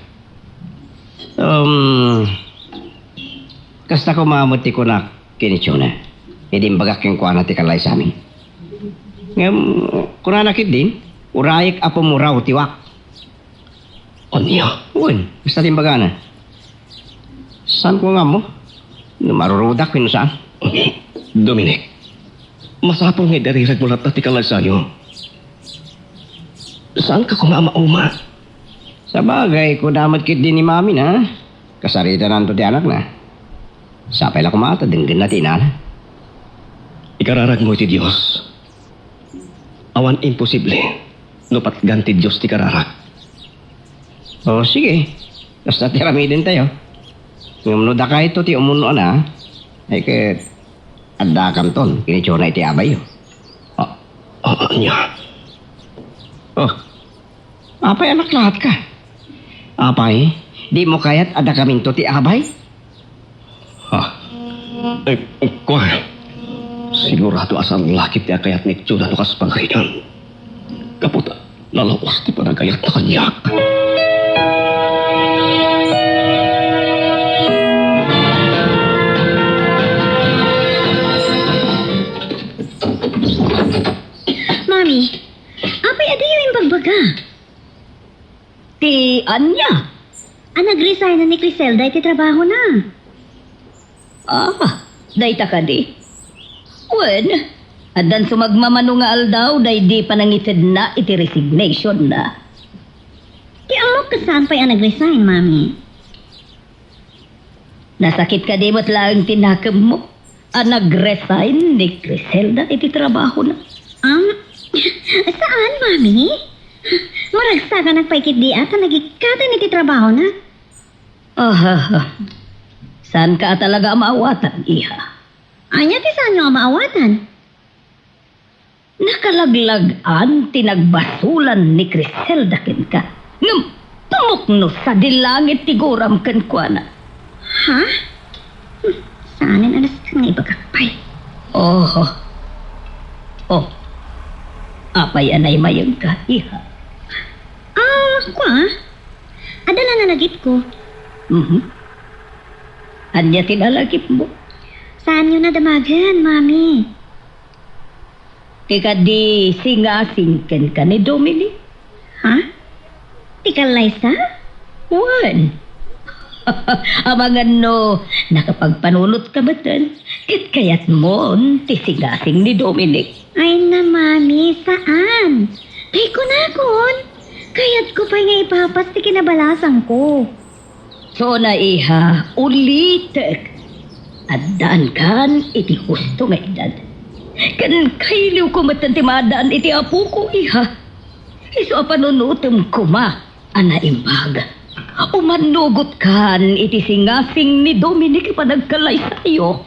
Kasta ko maamot ti ko na kinichona. Hindi bagak yung kuha na ti kalay sa amin. Ngayon, kuna nakit din, urayik apo mo raw tiwak. O niya. Uwan, basta din baga na. Saan ko nga mo? Marurudak kung saan. Dominic, Masapol nga darirag mo lahat na tikalay sa'yo. Saan ka kumamauma? Sa bagay, kung damat kit din ni mami na. Kasarita na to di anak na. Sapay lang kumata, denggan natin na. Ikararag mo iti Diyos. Awan imposible. Lupat ganti Diyos ti kararag. O sige, basta tiramidin tayo. Ngumno da ka ito ti umuno na. Ay ket adda kam ton, kinitsura iti abay yo. Niya. Oh, apay anak lahat ka. Apay, di mo kaya't ada kaminto ti abay? Kuya. Sigurado asang lakit ti akayat ni Tiyuna no kas pangarinan. Kaputa, lalawas ti panagayat na kanyak. Mami, apay adayo yung bagbaga. Ti Anya. Nag-resign na ni Criselda iti trabaho na. Dayta ka di. Wen, adan sumagmamano nga aldaw, day di pa nangitid na iti resignation na. Di amok kasaan pa'y nag-resign, Mami. Nasakit ka di ba't lang tinakam mo? Nag-resign ni Criselda iti trabaho na. Saan, Mami? Maragsa ka nagpaikit di ata nagikatan iti trabaho na. Saan ka talaga maawatan, iha? Anya ti saan nyo maawatan? Nakalaglagan tinagbasulan ni Criselda ken ka. Ngam, pamukno sa dilangit tiguram ken kuana. Ha? Saanin anas kang ibagakpay? Apay anay mayang ka, iha. Kwa? Adala na nagip ko. Anya tinalagip mo. Saan nyo nadamagan, Mami? Tika di singasingken ka ni Dominic. Ha? Tika Liza? Wan. Amangan no, nakapagpanunot ka ba tan? Kit kayat mo, ti singasing ni Dominic. Ay na, Mami, saan? Tay ko na kon. Kayat ko pa nga ipapas ti kinabalasan ko. So na iha, ulitek. Addaan kan iti husto nga edad. Kan kailiw ko matantimadaan iti apo ko iha. Iso panunutem ko ma, ana imbag. Umanugot kan iti singasing ni Dominic panagkalay sa'yo.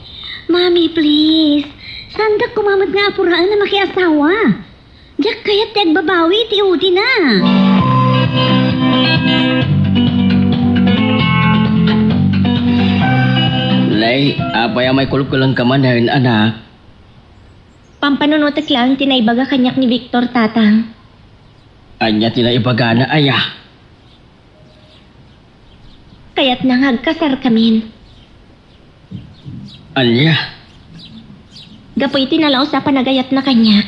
Mami, please. Sandak kumamat nga apuraan na makiasawa. Diyak kayat ti agbabawi ti udi na. Lay, apay may kulkulang kamanahin, anak. Pampanunutek lang tinaibaga kanyak ni Victor tatang. Anya tinaibagana, aya. Kaya't nangagkasar kamin. Anya, Gapoy tinalaw sa panagayat na kanyak.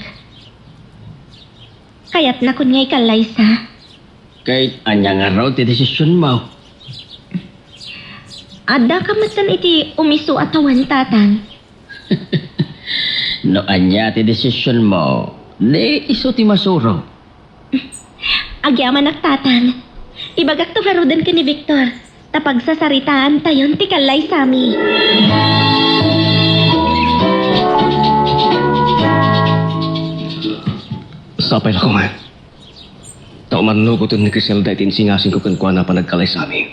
Kaya't na kun ngay kalaysa. kay anya nga raw ti desisyon mo. Ada kamatan iti umiso atawan tatang. No anya ti desisyon mo, di iso ti masuro. Agyaman tatang. Ibagak to harudan ka ni Victor. Tapag sasaritaan tayon ti kalay sami. Sapay na ko man. Tauman nugot ni Criselda itin singasing ko kankwa na panagkalay sa amin.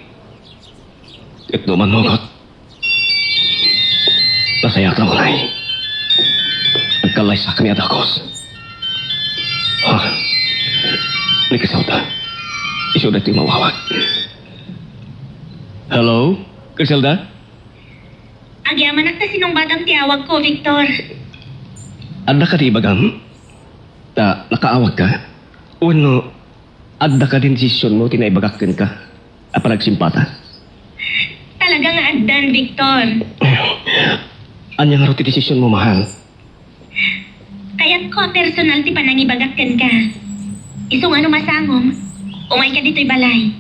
At numan nugot. Nasayat lang ko na nagkalay sa kami at akos. Ni Criselda, iso na ito mawawag. Hello, Criselda? Agyaman sinong batang tiawag ko, Victor. Adda ka di bagam? Nakaawag ka? Uno, adda ka din desisyon mo, tinaibagakin ka. Nagsimpata. Talaga nga addan, Victor. Anya nga ro ti desisyon mo, mahal? Kaya't ko personal ti panangibagakkan ka. Isong ano masangom, umay ka dito'y balay.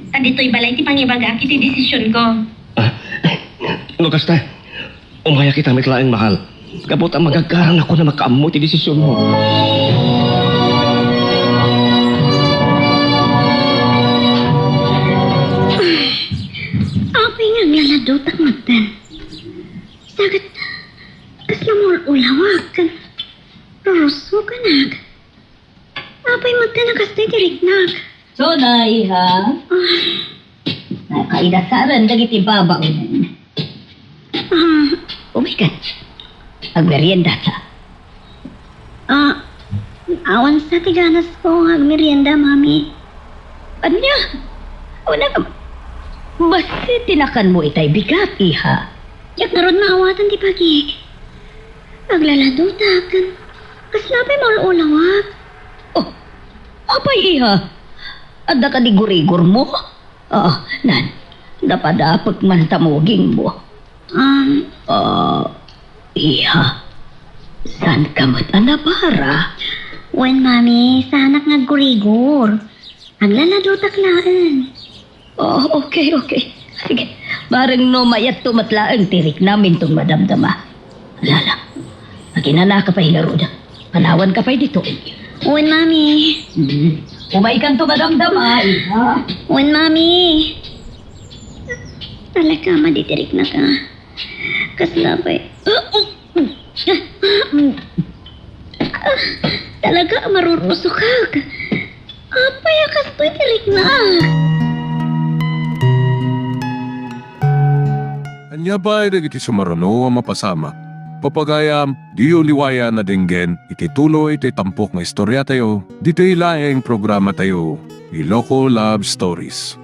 Ta dito'y balay ti pangibagak iti desisyon ko. Lukas ta, umaya kita mitlaing mahal. Kabot ang magagarang ako na makaamot yung desisyon mo. Apay nga glaladotak magdan. Sagat, kasla mo ulawag kan. Roroso ka nag. Apay magdan na kastoy diriknag. So na, iha. Nakaidasaran dagiti babaw. Ah, Oh my God. Agmerienda ta. awan sa tiganas ko ang merienda, mami. Anya? Una ka. Basta tinakan mo itay bigat, iha. Yak naron maawatan ti pagig. Aglaladotak kan. Kaslapay mo ulawag. Oh, apay iha. Adda ka di gurigor mo? Nan. Dapadapag man tamuging mo. Iha. San ka matanapara? Wen, mami, sa anak nga gurigor. Aglaladotak laan. Oh, okay. Sige. Barang no mayat tumatlaan tirik namin tong madamdama. Alala. Maginana ka pa hinaruda. Panawan ka pa dito. Wen, mami. Umay kan to madamdama, iha. Wen, mami. Talaga, maditirik na ka. Kaslapay. Talaga, marurusok ka. Apay, kastoy tirik na. Anya ba ay iti sumarano ang mapasama? Papagayam, di uliwaya na dinggen, iti tuloy iti tampok nga istorya tayo, dito ilaeng programa tayo, Iloko Love Stories.